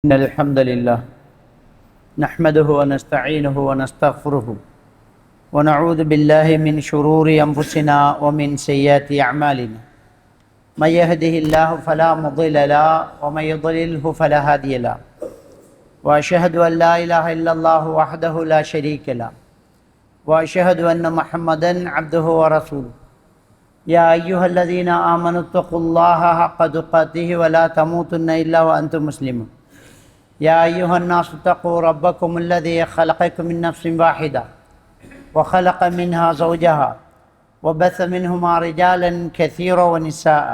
إن الحمد لله نحمده ونستعينه ونستغفره ونعوذ بالله من شرور أنفسنا ومن سيئات أعمالنا من يهده الله فلا مضل له ومن يضلله فلا هادي له وأشهد أن لا إله إلا الله وحده لا شريك له وأشهد أن محمدا عبده ورسوله يا أيها الذين آمنوا اتقوا الله حق تقاته ولا تموتن إلا وأنتم مسلمون يا أيها الناس اتقوا ربكم الذي خلقكم من نفس واحدة وخلق منها زوجها وبث منهما رجالا كثيرا ونساء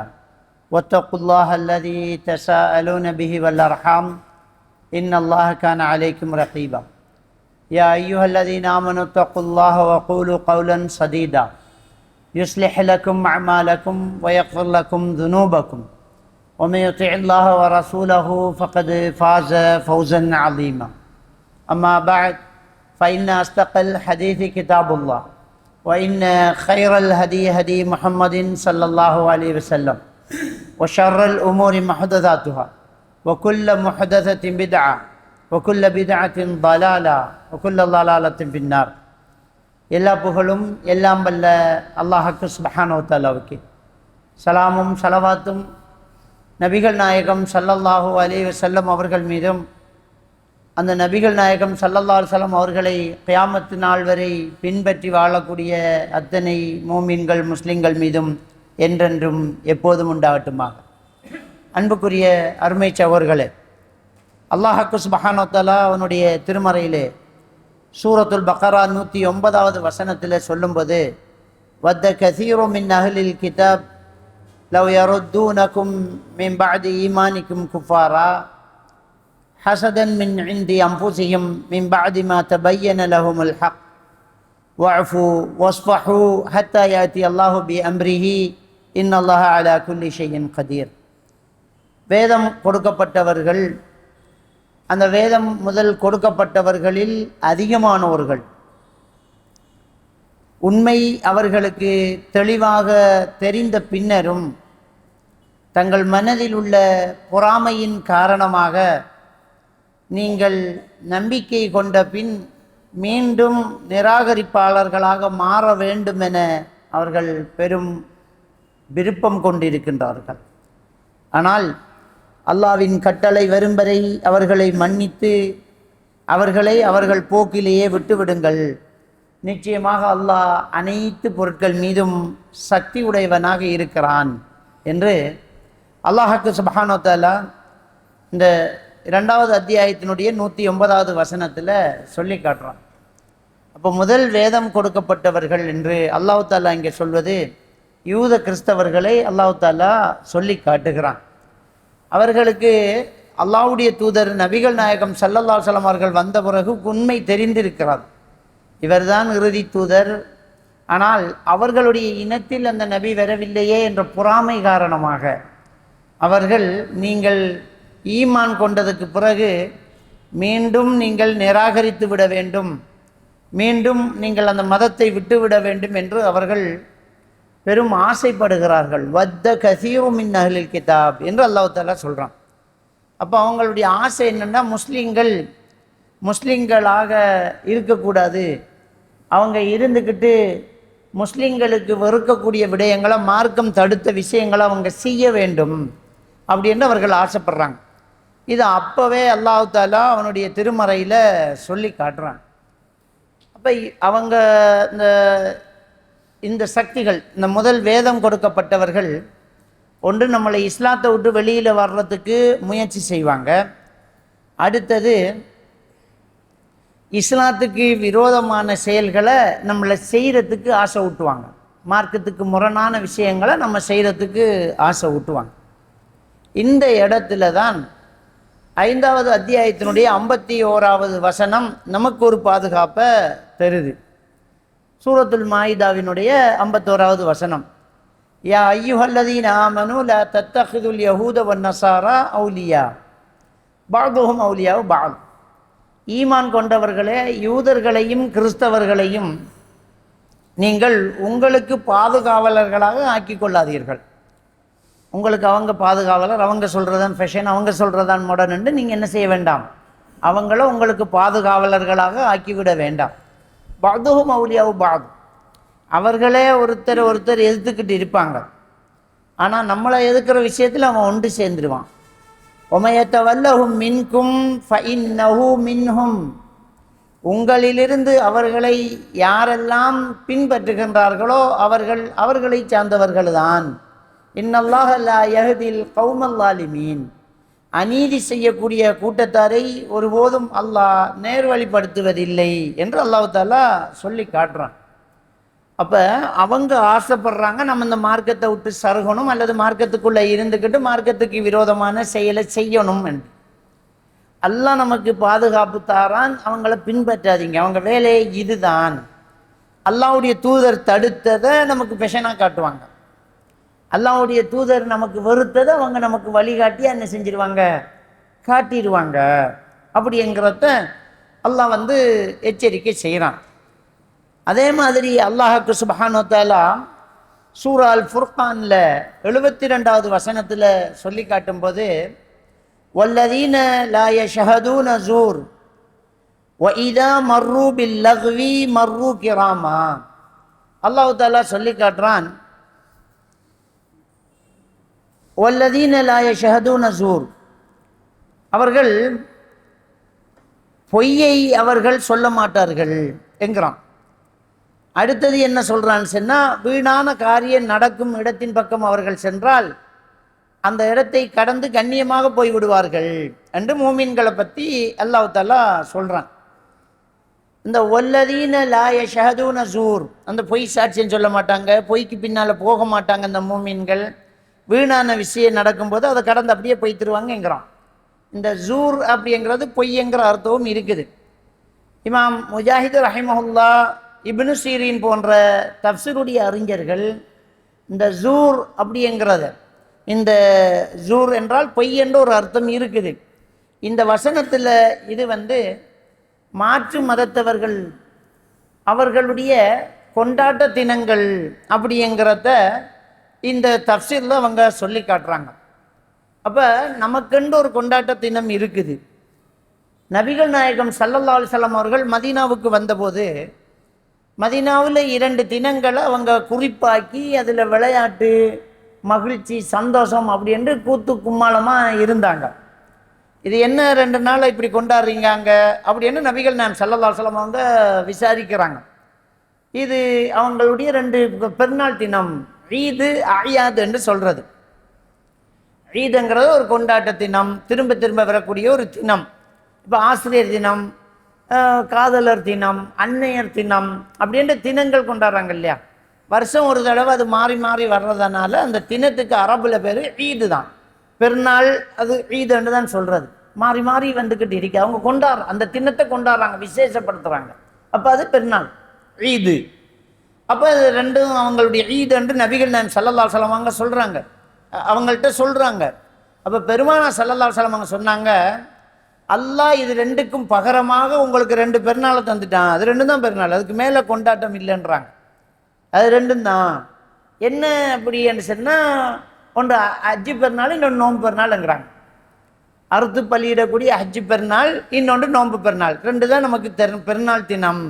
واتقوا الله الذي تساءلون به والأرحام إن الله كان عليكم رقيبا يا أيها الذين آمنوا اتقوا الله وقولوا قولا سديدا يصلح لكم أعمالكم ويغفر لكم ذنوبكم ومن يطع الله ورسوله فقد فاز فوزا عظيما أما بعد فإن أصدق الحديث كتاب الله وإن خير الهدي هدي محمد صلى الله عليه وسلم وشر الأمور محدثاتها وكل محدثة بدعة وكل بدعة ضلالة وكل ضلالة في النار எல்லா புகழும் எல்லாம் வல்ல அல்லாஹ்வுக்கு சுப்ஹானஹு வ தஆலாவுக்கு சலாமும் ஸலவாத்தும் நபிகள் நாயகம் ஸல்லல்லாஹு அலைஹி வஸல்லம் அவர்கள் மீதும் அந்த நபிகள் நாயகம் ஸல்லல்லாஹு அலைஹி வஸல்லம் அவர்களை கியாமத்து நாள் வரை பின்பற்றி வாழக்கூடிய அத்தனை மூமின்கள் முஸ்லிம்கள் மீதும் என்றென்றும் எப்போதும் உண்டாகட்டுமாக. அன்புக்குரிய அருமை சகோதரர்களே, அல்லாஹ்வுக்கு சுப்ஹானஹு வ தஆலா அவனுடைய திருமறையிலே சூரத்துல் பக்ரா 109வது வசனத்தில் சொல்லும்போது வத்த கஸீரு மின் அஹ்லில் கிதாப் லவ் யருத்தூனகும் மின் பஅதி ஈமானிக்கும் குஃபாரா ஹஸதன் மின் இன்தி அன்ஃபுஸிஹிம் மின் பஅதி மா தபய்யன லஹுமுல் ஹக் வஅஃபு வஸ்ஃபஹு ஹத்தா யாதி அல்லாஹு பி அம்ரிஹி இன்னல்லாஹ அலா குல்லி ஷைஇன் கதீர். வேதம் கொடுக்கப்பட்டவர்கள், அந்த வேதம் முதல் கொடுக்கப்பட்டவர்களில் அதிகமானவர்கள் உண்மை அவர்களுக்கு தெளிவாக தெரிந்த பின்னரும் தங்கள் மனதில் உள்ள பொறாமையின் காரணமாக நீங்கள் நம்பிக்கை கொண்ட பின் மீண்டும் நிராகரிப்பாளர்களாக மாற வேண்டும் என அவர்கள் பெரும் விருப்பம் கொண்டிருக்கின்றார்கள். ஆனால் அல்லாஹ்வின் கட்டளை வரும் வரை அவர்களை மன்னித்து அவர்களை அவர்கள் போக்கிலேயே விட்டுவிடுங்கள். நிச்சயமாக அல்லாஹ் அனைத்து பொருட்கள் மீதும் சக்தி உடையவனாக இருக்கிறான் என்று அல்லாஹ்வுக்கு சுப்ஹானஹு வ தஆலா இந்த 2வது அத்தியாயத்தினுடைய 109வது வசனத்தில் சொல்லி காட்டுறான். அப்போ முதல் வேதம் கொடுக்கப்பட்டவர்கள் என்று அல்லாஹ் தஆலா இங்கே சொல்வது யூத கிறிஸ்தவர்களை அல்லாஹ் தஆலா சொல்லி காட்டுகிறான். அவர்களுக்கு அல்லாஹ்வுடைய தூதர் நபிகள் நாயகம் ஸல்லல்லாஹு அலைஹி வஸல்லம் அவர்கள் வந்த பிறகு உண்மை தெரிந்திருக்கிறார், இவர்தான் இறுதி தூதர். ஆனால் அவர்களுடைய இனத்தில் அந்த நபி வரவில்லையே என்ற பொறாமை காரணமாக அவர்கள் நீங்கள் ஈமான் கொண்டதுக்கு பிறகு மீண்டும் நீங்கள் நிராகரித்து விட வேண்டும், மீண்டும் நீங்கள் அந்த மதத்தை விட்டுவிட வேண்டும் என்று அவர்கள் பெரும் ஆசைப்படுகிறார்கள். வத்த கஸீரு மின் அஹ்லில் கிதாப் என்று அல்லாஹ் தஆலா சொல்கிறான். அப்போ அவங்களுடைய ஆசை என்னென்னா முஸ்லிம்களாக இருக்கக்கூடாது, அவங்க இருந்துக்கிட்டு முஸ்லிம்களுக்கு வெறுக்கக்கூடிய விடயங்களை, மார்க்கம் தடுத்த விஷயங்களை அவங்க செய்ய வேண்டும் அப்படின்னு அவர்கள் ஆசைப்படுறாங்க. இது அப்போவே அல்லாஹ் தஆலா அவனுடைய திருமறையில் சொல்லி காட்டுறான். அப்போ அவங்க இந்த சக்திகள், இந்த முதல் வேதம் கொடுக்கப்பட்டவர்கள் ஒன்று நம்மளை இஸ்லாத்தை விட்டு வெளியில் வர்றதுக்கு முயற்சி செய்வாங்க. அடுத்தது இஸ்லாத்துக்கு விரோதமான செயல்களை நம்மளை செய்கிறதுக்கு ஆசை ஊட்டுவாங்க, மார்க்கத்துக்கு முரணான விஷயங்களை நம்ம செய்கிறதுக்கு ஆசை ஊட்டுவாங்க. இந்த இடத்துல தான் 5வது அத்தியாயத்தினுடைய 51வது வசனம் நமக்கு ஒரு பாதுகாப்பை தருது. சூரத்துல் மாயிதாவினுடைய 51வது வசனம், யா அய்யுஹல்லதீன ஆமனு லா தத்தஹிதுல் யஹூத வன்னஸாரா அவுலியா பஅதுஹும் அவுலியாஉ பஅத். ஈமான் கொண்டவர்களே, யூதர்களையும் கிறிஸ்தவர்களையும் நீங்கள் உங்களுக்கு பாதுகாவலர்களாக ஆக்கிக் கொள்ளாதீர்கள். உங்களுக்கு அவங்க பாதுகாவலர், அவங்க சொல்கிறதான் ஃபேஷன், அவங்க சொல்கிறதான் மாடர்ன்னு நீங்கள் என்ன செய்ய வேண்டாம், அவங்கள உங்களுக்கு பாதுகாவலர்களாக ஆக்கிவிட வேண்டாம். பாதுகும் அவுலியாவு பாது, அவர்களே ஒருத்தர் எதிர்த்துக்கிட்டு இருப்பாங்க. ஆனால் நம்மளை எதிர்க்கிற விஷயத்தில் அவன் ஒன்று சேர்ந்துருவான். ஒமையத்தவல்லஹும் மின்கும் ஃபஇன்னஹு மின்ஹும், உங்களிலிருந்து அவர்களை யாரெல்லாம் பின்பற்றுகின்றார்களோ அவர்களை சார்ந்தவர்கள்தான். இன்னல்லாஹ லா யஹ்தில் கௌமல் ஸாலிமீன், அநீதி செய்யக்கூடிய கூட்டத்தாரை ஒருபோதும் அல்லாஹ் நேர்வழிப்படுத்துவதில்லை என்று அல்லாஹ் தஆலா சொல்லி காட்டுறான். அப்போ அவங்க ஆசைப்படுறாங்க நம்ம இந்த மார்க்கத்தை விட்டு சருகணும், அல்லது மார்க்கத்துக்குள்ளே இருந்துக்கிட்டு மார்க்கத்துக்கு விரோதமான செயலை செய்யணும் என்று. அல்லாஹ் நமக்கு பாதுகாப்பு தாரான், அவங்கள பின்பற்றாதீங்க, அவங்க வேலையை இதுதான். அல்லாஹ்வுடைய தூதர் தடுத்ததை நமக்கு பெஷனாக காட்டுவாங்க, அல்லாஹ்வுடைய தூதர் நமக்கு வெறுத்ததை அவங்க நமக்கு வழிகாட்டி என்ன செஞ்சிருவாங்க, காட்டிடுவாங்க. அப்படிங்கிறத அல்லாஹ் எச்சரிக்கை செய்கிறான். அதே மாதிரி அல்லாஹ்க்கு சுப்ஹானஹு வ தஆலா சூரா அல் ஃபுர்கானில் 72வது வசனத்தில் சொல்லி காட்டும்போது, வல்லதீன லா யஷ்ஹதூன ஸூர் வ இதா மர்ரு பில் லக்வி மர்ரு கிராமா. அல்லாஹ் தஆலா சொல்லி காட்டுறான், வல்லதீன லா யஷ்ஹதூன ஸூர், அவர்கள் பொய்யை அவர்கள் சொல்ல மாட்டார்கள் என்கிறான். அடுத்தது என்ன சொல்றான்னு சொன்னால், வீணான காரியம் நடக்கும் இடத்தின் பக்கம் அவர்கள் சென்றால் அந்த இடத்தை கடந்து கண்ணியமாக போய்விடுவார்கள் என்று மூமின்களை பற்றி அல்லாஹ் தஆலா சொல்கிறான். இந்த வல்லதீன லா யஷ்ஹதூன ஸூர், அந்த பொய் சாட்சியம் சொல்ல மாட்டாங்க, பொய்க்கு பின்னால் போக மாட்டாங்க. இந்த மூமின்கள் வீணான விஷயம் நடக்கும்போது அதை கடந்து அப்படியே போய்த்திருவாங்கங்கிறான். இந்த ஸூர் அப்படிங்கிறது பொய்ங்கிற அர்த்தமும் இருக்குது. இமாம் முஜாஹித் ரஹிமஹுல்லா, இப்னு சீரின் போன்ற தஃப்ஸீருடைய அறிஞர்கள் இந்த ஸூர் அப்படிங்கிறத, இந்த ஸூர் என்றால் பொய் என்ற ஒரு அர்த்தம் இருக்குது. இந்த வசனத்தில் இது மாற்று மதத்தவர்கள் அவர்களுடைய கொண்டாட்ட தினங்கள் அப்படிங்கிறத இந்த தஃப்ஸீரில் அவங்க சொல்லி காட்டுறாங்க. அப்போ நமக்கென்று ஒரு கொண்டாட்ட தினம் இருக்குது. நபிகள் நாயகம் ஸல்லல்லாஹு அலைஹி வஸல்லம் அவர்கள் மதீனாவுக்கு வந்தபோது மதீனாவில் 2 தினங்களை அவங்க குறிப்பாக்கி அதில் விளையாட்டு, மகிழ்ச்சி, சந்தோஷம் அப்படி என்று கூத்து கும்மாளமாக இருந்தாங்க. இது என்ன 2 நாள் இப்படி கொண்டாடுறீங்க அங்கே அப்படின்னு நபிகள் நாயகம் ஸல்லல்லாஹு அலைஹி வஸல்லம் அவங்க விசாரிக்கிறாங்க. இது அவங்களுடைய 2 பெருநாள் தினம், ஈது அயாது என்று சொல்கிறது. ஈதுங்கிறது ஒரு கொண்டாட்ட தினம், திரும்ப திரும்ப வரக்கூடிய ஒரு தினம். இப்போ ஆசிரியர் தினம், காதலர் தினம், அன்னையர் தினம் அப்படின்ற தினங்கள் கொண்டாடுறாங்க இல்லையா. வருஷம் ஒரு தடவை அது மாறி மாறி வர்றதுனால அந்த தினத்துக்கு அரபுல பேர் ஈது தான். பெருநாள் அது ஈதுன்னு தான் சொல்கிறது. மாறி மாறி வந்துக்கிட்டு இருக்கு, அவங்க கொண்டாடுற அந்த தினத்தை கொண்டாடுறாங்க, விசேஷப்படுத்துகிறாங்க. அப்போ அது பெருநாள், ஈது. அப்போ அது ரெண்டும் அவங்களுடைய ஈது என்று நபிகள் நாயகம் ஸல்லல்லாஹு அலைஹி வஸல்லம் அவங்க சொல்கிறாங்க, அவங்கள்ட்ட சொல்கிறாங்க. அப்போ பெருமானார் ஸல்லல்லாஹு அலைஹி வஸல்லம் அவங்க சொன்னாங்க, அல்லாஹ் இது 2க்கும் பகரமாக உங்களுக்கு 2 பெருநாளை தந்துட்டான், அது 2 தான் பெருநாள், அதுக்கு மேலே கொண்டாட்டம் இல்லைன்றாங்க. அது 2 தான். என்ன அப்படி என்று சொன்னால், ஒன்று ஹஜ்ஜி பெருநாள், இன்னொன்று நோன்பு பெருநாள்ங்கிறாங்க. அறுத்து பலியிடக்கூடிய ஹஜ்ஜி பெருநாள், இன்னொன்று நோன்பு பெருநாள், 2 தான் நமக்கு பெருநாள் தினம்.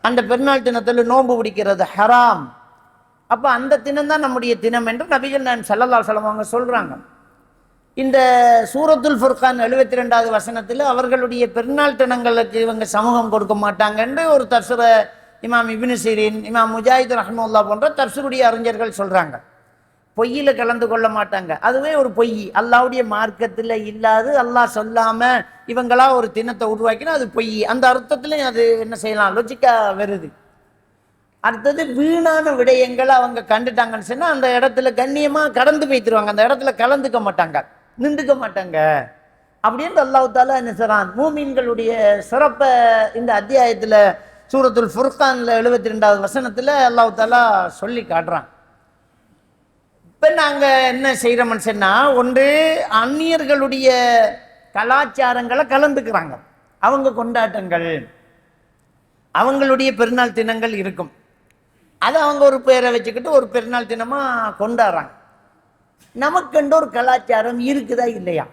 அந்த பெருநாள் தினத்தில் நோன்பு பிடிக்கிறது ஹராம். அப்போ அந்த தினம் தான் நம்முடைய தினம் என்று நபிகள் நாயகம் ஸல்லல்லாஹு அலைஹி வஸல்லம் அவங்க சொல்கிறாங்க. இந்த சூரத்துல் ஃபுர்கான் 72வது வசனத்தில் அவர்களுடைய பெருநாள் தினங்களுக்கு இவங்க சமூகம் கொடுக்க மாட்டாங்கன்னு ஒரு தஃப்ஸீரை இமாம் இப்னு சீரின், இமாம் முஜாஹித் ரஹ்மத்துல்லாஹ் போன்ற தஃப்ஸீருடைய அறிஞர்கள் சொல்கிறாங்க. பொய்யில் கலந்து கொள்ள மாட்டாங்க, அதுவே ஒரு பொய், அல்லாஹ்வுடைய மார்க்கத்தில் இல்லாது, அல்லாஹ் சொல்லாமல் இவங்களா ஒரு தினத்தை உருவாக்கினா அது பொய். அந்த அர்த்தத்துலையும் அது என்ன செய்யலாம், லொஜிக்காக வருது. அடுத்தது வீணான விடயங்களை அவங்க கண்டுட்டாங்கன்னு சொன்னால் அந்த இடத்துல கண்ணியமாக கடந்து போய்த்துருவாங்க, அந்த இடத்துல கலந்துக்க மாட்டாங்க, நின்றுக்க மாட்டாங்க. அப்படின்னு அல்லாஹ் தஆலா என்ன சொல்றான், மூமின்களுடைய சிறப்பை இந்த அத்தியாயத்தில் சூரத்துல் ஃபுர்கானில் 72வது வசனத்தில் அல்லாஹ் தஆலா சொல்லி காட்டுறான். இப்போ நாங்கள் என்ன செய்கிறோம்னு சொன்னால், ஒன்று அந்நியர்களுடைய கலாச்சாரங்களை கலந்துக்கிறாங்க, அவங்க கொண்டாட்டங்கள், அவங்களுடைய பெருநாள் தினங்கள் இருக்கும், அதை அவங்க ஒரு பேரை வச்சுக்கிட்டு ஒரு பெருநாள் தினமாக கொண்டாடுறாங்க. நமக்கென்று ஒரு கலாச்சாரம் இருக்குதா இல்லையா?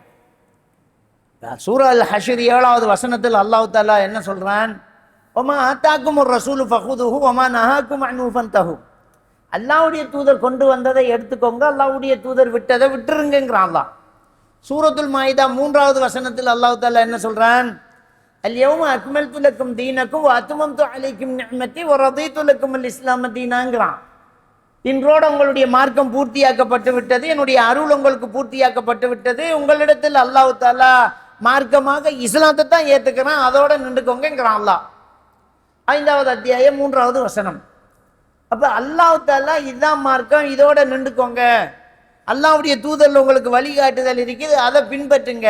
சூரா அல் ஹஷ்ர் 7வது வசனத்தில் அல்லாஹ் தஆலா என்ன சொல்றான்? ஒமா ஆத்தாக்கும் ஒரு ரசூலு ஃபஹுதுஹு ஒமா நஹாக்கும் அன்ஹு ஃபன்தஹு. அல்லாஹ்வுடைய தூதர் கொண்டு வந்ததை எடுத்துக்கோங்க, அல்லாஹ்வுடைய தூதர் விட்டதை விட்டுருங்கிறான் அல்லாஹ். சூரத்துல் மாயிதா 3வது வசனத்தில் அல்லாஹ் தஆலா என்ன சொல்றான்? அல் யௌம அக்மல்து லக்கும் தீனக்கும் வ அத்மம்து அலைக்கும் நிஅமதி வ ரதீது லக்கும் அல் இஸ்லாம தீனாங்கிறான். இன்றோடு உங்களுடைய மார்க்கம் பூர்த்தியாக்கப்பட்டு விட்டது, என்னுடைய அருள் உங்களுக்கு பூர்த்தியாக்கப்பட்டு விட்டது, உங்களிடத்தில் அல்லாஹ் தஆலா மார்க்கமாக இஸ்லாத்தை தான் ஏற்றுக்கிறான், அதோட நின்றுக்கோங்கிறான் அல்லாஹ். 5வது அத்தியாயம் 3வது வசனம். அப்ப அல்லாஹ் தஆலா இதுதான் மார்க்கம், இதோட நின்றுக்கோங்க, அல்லாஹ்வுடைய தூதர்ல உங்களுக்கு வழிகாட்டுதல் இருக்குது, அதை பின்பற்றுங்க.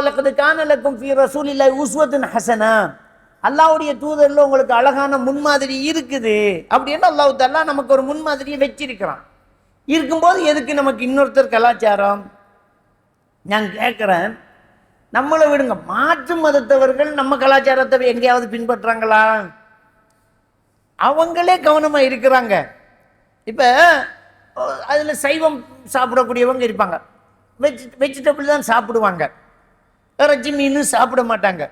லக்கது கான லக்கும் ஃபீ ரசூலில்லாஹி உஸ்வத்துன் ஹஸனா, அல்லாஹ்வுடைய தூதர்ல உங்களுக்கு அழகான முன்மாதிரி இருக்குது அப்படின்னு அல்லாஹ் தஆலா நமக்கு ஒரு முன்மாதிரியை வச்சிருக்கிறான். இருக்கும்போது எதுக்கு நமக்கு இன்னொருத்தர் கலாச்சாரம்? நான் கேட்குறேன், நம்மளை விடுங்க, மாற்று மதத்தவர்கள் நம்ம கலாச்சாரத்தை எங்கேயாவது பின்பற்றுறாங்களா? அவங்களே கவனமாக இருக்கிறாங்க. இப்போ அதில் சைவம் சாப்பிடக்கூடியவங்க இருப்பாங்க, வெஜிடபிள் தான் சாப்பிடுவாங்க, இறைச்சி மீன் சாப்பிட மாட்டாங்க.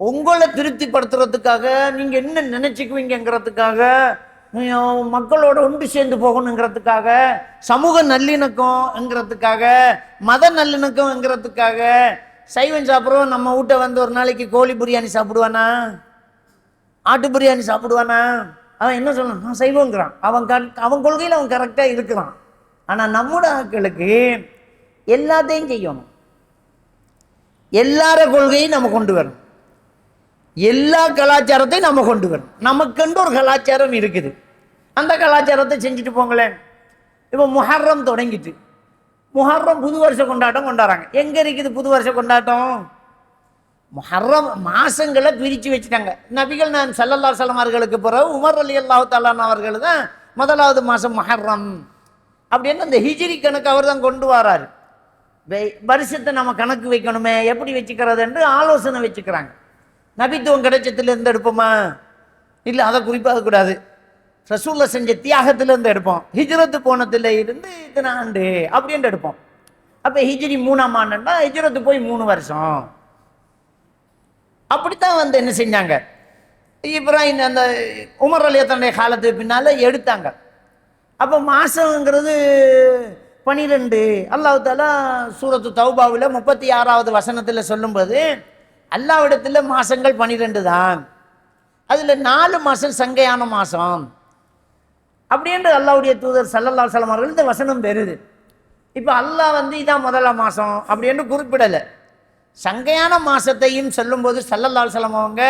உங்களை திருப்திப்படுத்துறதுக்காக நீங்கள் என்ன நினச்சிக்குவீங்கிறதுக்காக, மக்களோட ஒன்று சேர்ந்து போகணுங்கிறதுக்காக, சமூக நல்லிணக்கம்ங்கிறதுக்காக, மத நல்லிணக்கம்ங்கிறதுக்காக சைவம் சாப்பிட்றோம். நம்ம வீட்டை வந்து ஒரு நாளைக்கு கோழி பிரியாணி சாப்பிடுவானா, ஆட்டு பிரியாணி சாப்பிடுவானா? அவன் என்ன சொல்லணும்? நான் சைவங்கிறான். அவன் கொள்கையில் அவன் கரெக்டாக இருக்கிறான். ஆனால் நம்முடைய ஆட்களுக்கு எல்லாத்தையும் செய்யணும், எல்லார கொள்கையும் நம்ம கொண்டு வரணும், எல்லா கலாச்சாரத்தையும் நம்ம கொண்டு வரணும். நமக்கென்று ஒரு கலாச்சாரம் இருக்குது, அந்த கலாச்சாரத்தை செஞ்சுட்டு போங்களேன். இப்போ முஹர்ரம் தொடங்கிட்டு, முஹர்ரம் புது வருஷ கொண்டாட்டம் கொண்டாடுறாங்க. எங்கே இருக்குது புது வருஷ கொண்டாட்டம்? முஹர்ரம் மாசங்களை பிரித்து வச்சுட்டாங்க. நபிகள் நான் ஸல்லல்லாஹு அலைஹி வஸல்லம் அவர்களுக்கு பிறகு உமர் ரலியல்லாஹு தஆலா அவர்கள் தான் முதலாவது மாதம் முஹர்ரம் அப்படின்னு அந்த ஹிஜ்ரி கணக்கு அவர் தான் கொண்டு வராரு. வருஷத்தை நம்ம கணக்கு வைக்கணுமே, எப்படி வச்சுக்கிறது என்று ஆலோசனை வச்சுக்கிறாங்க. நபித்துவம் கிடைச்சதுலேருந்து எடுப்போமா? இல்லை, அதை குறிப்பாக கூடாது. ரசூலுல்லாஹ் செஞ்ச தியாகத்திலேருந்து எடுப்போம், ஹிஜ்ரத்து போனதுல இருந்து இத்தனை ஆண்டு அப்படின்ட்டு எடுப்போம். அப்போ ஹிஜ்ரி 3ஆம் ஆண்டுன்னா ஹிஜ்ரத்து போய் 3 வருஷம். அப்படித்தான் வந்து என்ன செஞ்சாங்க, இப்ராஹிம் அந்த உமர் ரலியல்லாஹு காலத்துக்கு பின்னால் எடுத்தாங்க. அப்போ மாதங்கிறது 12. அல்லாஹ் தஆலா சூரத்து தௌபாவில் 36வது வசனத்தில் சொல்லும்போது அல்லாஹ்விடத்தில் மாதங்கள் 12 தான், அதில் 4 மாதம் சங்கையான மாதம் அப்படின்ற அல்லாஹ்வுடைய தூதர் ஸல்லல்லாஹு அலைஹி வஸல்லம் அவர்கள் இந்த வசனம் பெறுது. இப்போ அல்லாஹ் வந்து இதான் முதலாம் மாதம் அப்படின்னு குறிப்பிடலை. சங்கையான மாதத்தையும் சொல்லும்போது ஸல்லல்லாஹு அலைஹி வஸல்லம் அவங்க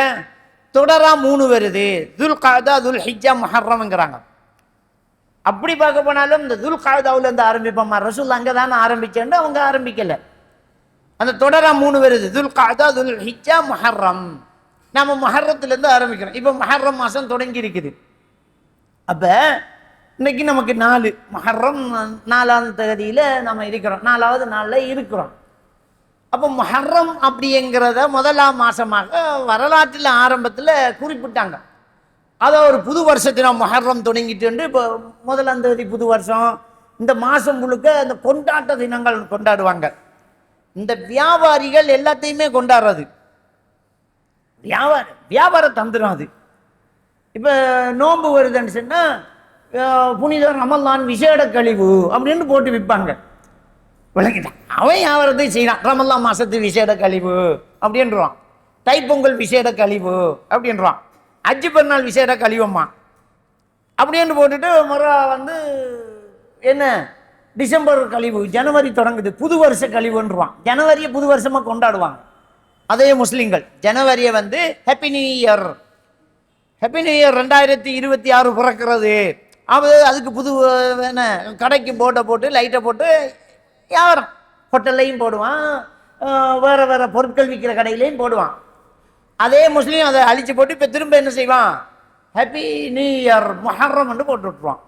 தொடரா 3 வருது, துல் காதா துல் ஹிஜ்ஜா முஹர்ரம்ங்கிறாங்க. அப்படி பார்க்க போனாலும் இந்த துல் காதாவில் இருந்து ஆரம்பிப்போம்மா, ரசூல் அங்கே தானே ஆரம்பிச்சேன்னு அவங்க ஆரம்பிக்கலை. அந்த தொடரா 3 வருது, துல் காதா துல் ஹிஜ்ஜா முஹர்ரம். நம்ம முஹர்ரத்துலேருந்து ஆரம்பிக்கிறோம். இப்போ முஹர்ரம் மாதம் தொடங்கி இருக்குது. அப்போ இன்னைக்கு நமக்கு 4 முஹர்ரம் 4ஆம் தேதியில் நம்ம இருக்கிறோம், 4வது நாளில் இருக்கிறோம். அப்போ முஹர்ரம் அப்படிங்கிறத முதலாம் மாதமாக வரலாற்றில் ஆரம்பத்தில் குறிப்பிட்டாங்க. அதை ஒரு புது வருஷத்தின முஹர்ரம் தொடங்கிட்டு, இப்போ 1ஆம் தேதி புது வருஷம். இந்த மாதம் முழுக்க அந்த கொண்டாட்ட தினங்கள் கொண்டாடுவாங்க. இந்த வியாபாரிகள் எல்லாத்தையுமே கொண்டாடுறது, வியாபாரம் தந்துடும் அது. இப்போ நோன்பு வருதுன்னு சொன்னால் புனித ரமலான் விசேட கழிவு அப்படின்னு போட்டு விற்பாங்க. விளக்கிட்டான், அவன் வியாபாரத்தை செய்யறான். ரமலான் மாசத்து விசேட கழிவு அப்படின்றான், தைப்பொங்கல் விசேட கழிவு அப்படின்றான், அஜ்ஜு பெருநாள் விசேட கழிவம்மா அப்படின்னு போட்டுட்டு முறை வந்து என்ன டிசம்பர் கழிவு, ஜனவரி தொடங்குது புது வருஷ கழிவுன்றான். ஜனவரியை புது வருஷமாக கொண்டாடுவாங்க. அதே முஸ்லீம்கள் ஜனவரியை வந்து happy new year, happy new year 2026 பிறக்கிறது. அதுக்கு புது என்ன கடைக்கு போட்டை போட்டு லைட்டை போட்டு வியாபாரம், ஹோட்டல்லையும் போடுவான், வேறு வேறு பொருட்கள் விற்கிற கடையிலையும் போடுவான். அதே முஸ்லீம் அதை அழிச்சு போட்டு இப்போ திரும்ப என்ன செய்வான், ஹாப்பி நியூ இயர் முஹர்ரம் என்று போட்டு விட்டுருவான்.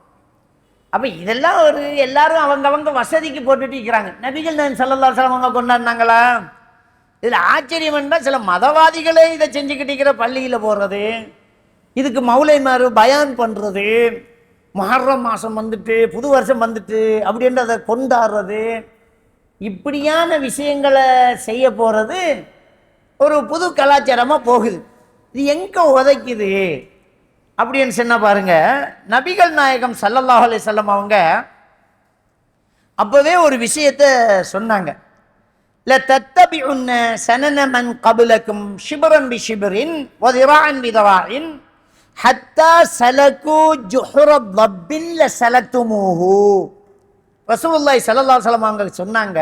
அப்போ இதெல்லாம் ஒரு எல்லாரும் அவங்க வசதிக்கு போட்டுட்டு இருக்கிறாங்க. நபிகள் நாயகம் ஸல்லல்லாஹு அலைஹி வஸல்லம் அவங்க கொண்டாடினாங்களா? இதில் ஆச்சரியம் என்றால் சில மதவாதிகளே இதை செஞ்சுக்கிட்டு இருக்கிற பள்ளியில் போடுறது, இதுக்கு மௌலைமாரு பயான் பண்ணுறது, முஹர்ரம் மாதம் வந்துட்டு புது வருஷம் வந்துட்டு அப்படின்ற அதை கொண்டாடுறது, இப்படியான விஷயங்களை செய்ய போகிறது ஒரு புது கலாச்சாரமாக போகுது. இது எங்கே உதைக்குது அப்படின்னு சொன்னால் பாருங்க, நபிகள் நாயகம் ஸல்லல்லாஹு அலைஹி வஸல்லம் அவங்க அப்போவே ஒரு விஷயத்தை சொன்னாங்க. லதத்தபிஉன்ன ஸனன மன் கப்லக்கும் ஷிப்ரன் பிஷிப்ரின் வதிராஅன் பிதிராஇன் ஹத்தா ஸலகு ஜுஹ்ர தப்பின் லஸலக்துமூஹு. ரசூலுல்லாஹி ஸல்லல்லாஹு அலைஹி வஸல்லம் அவங்க சொன்னாங்க,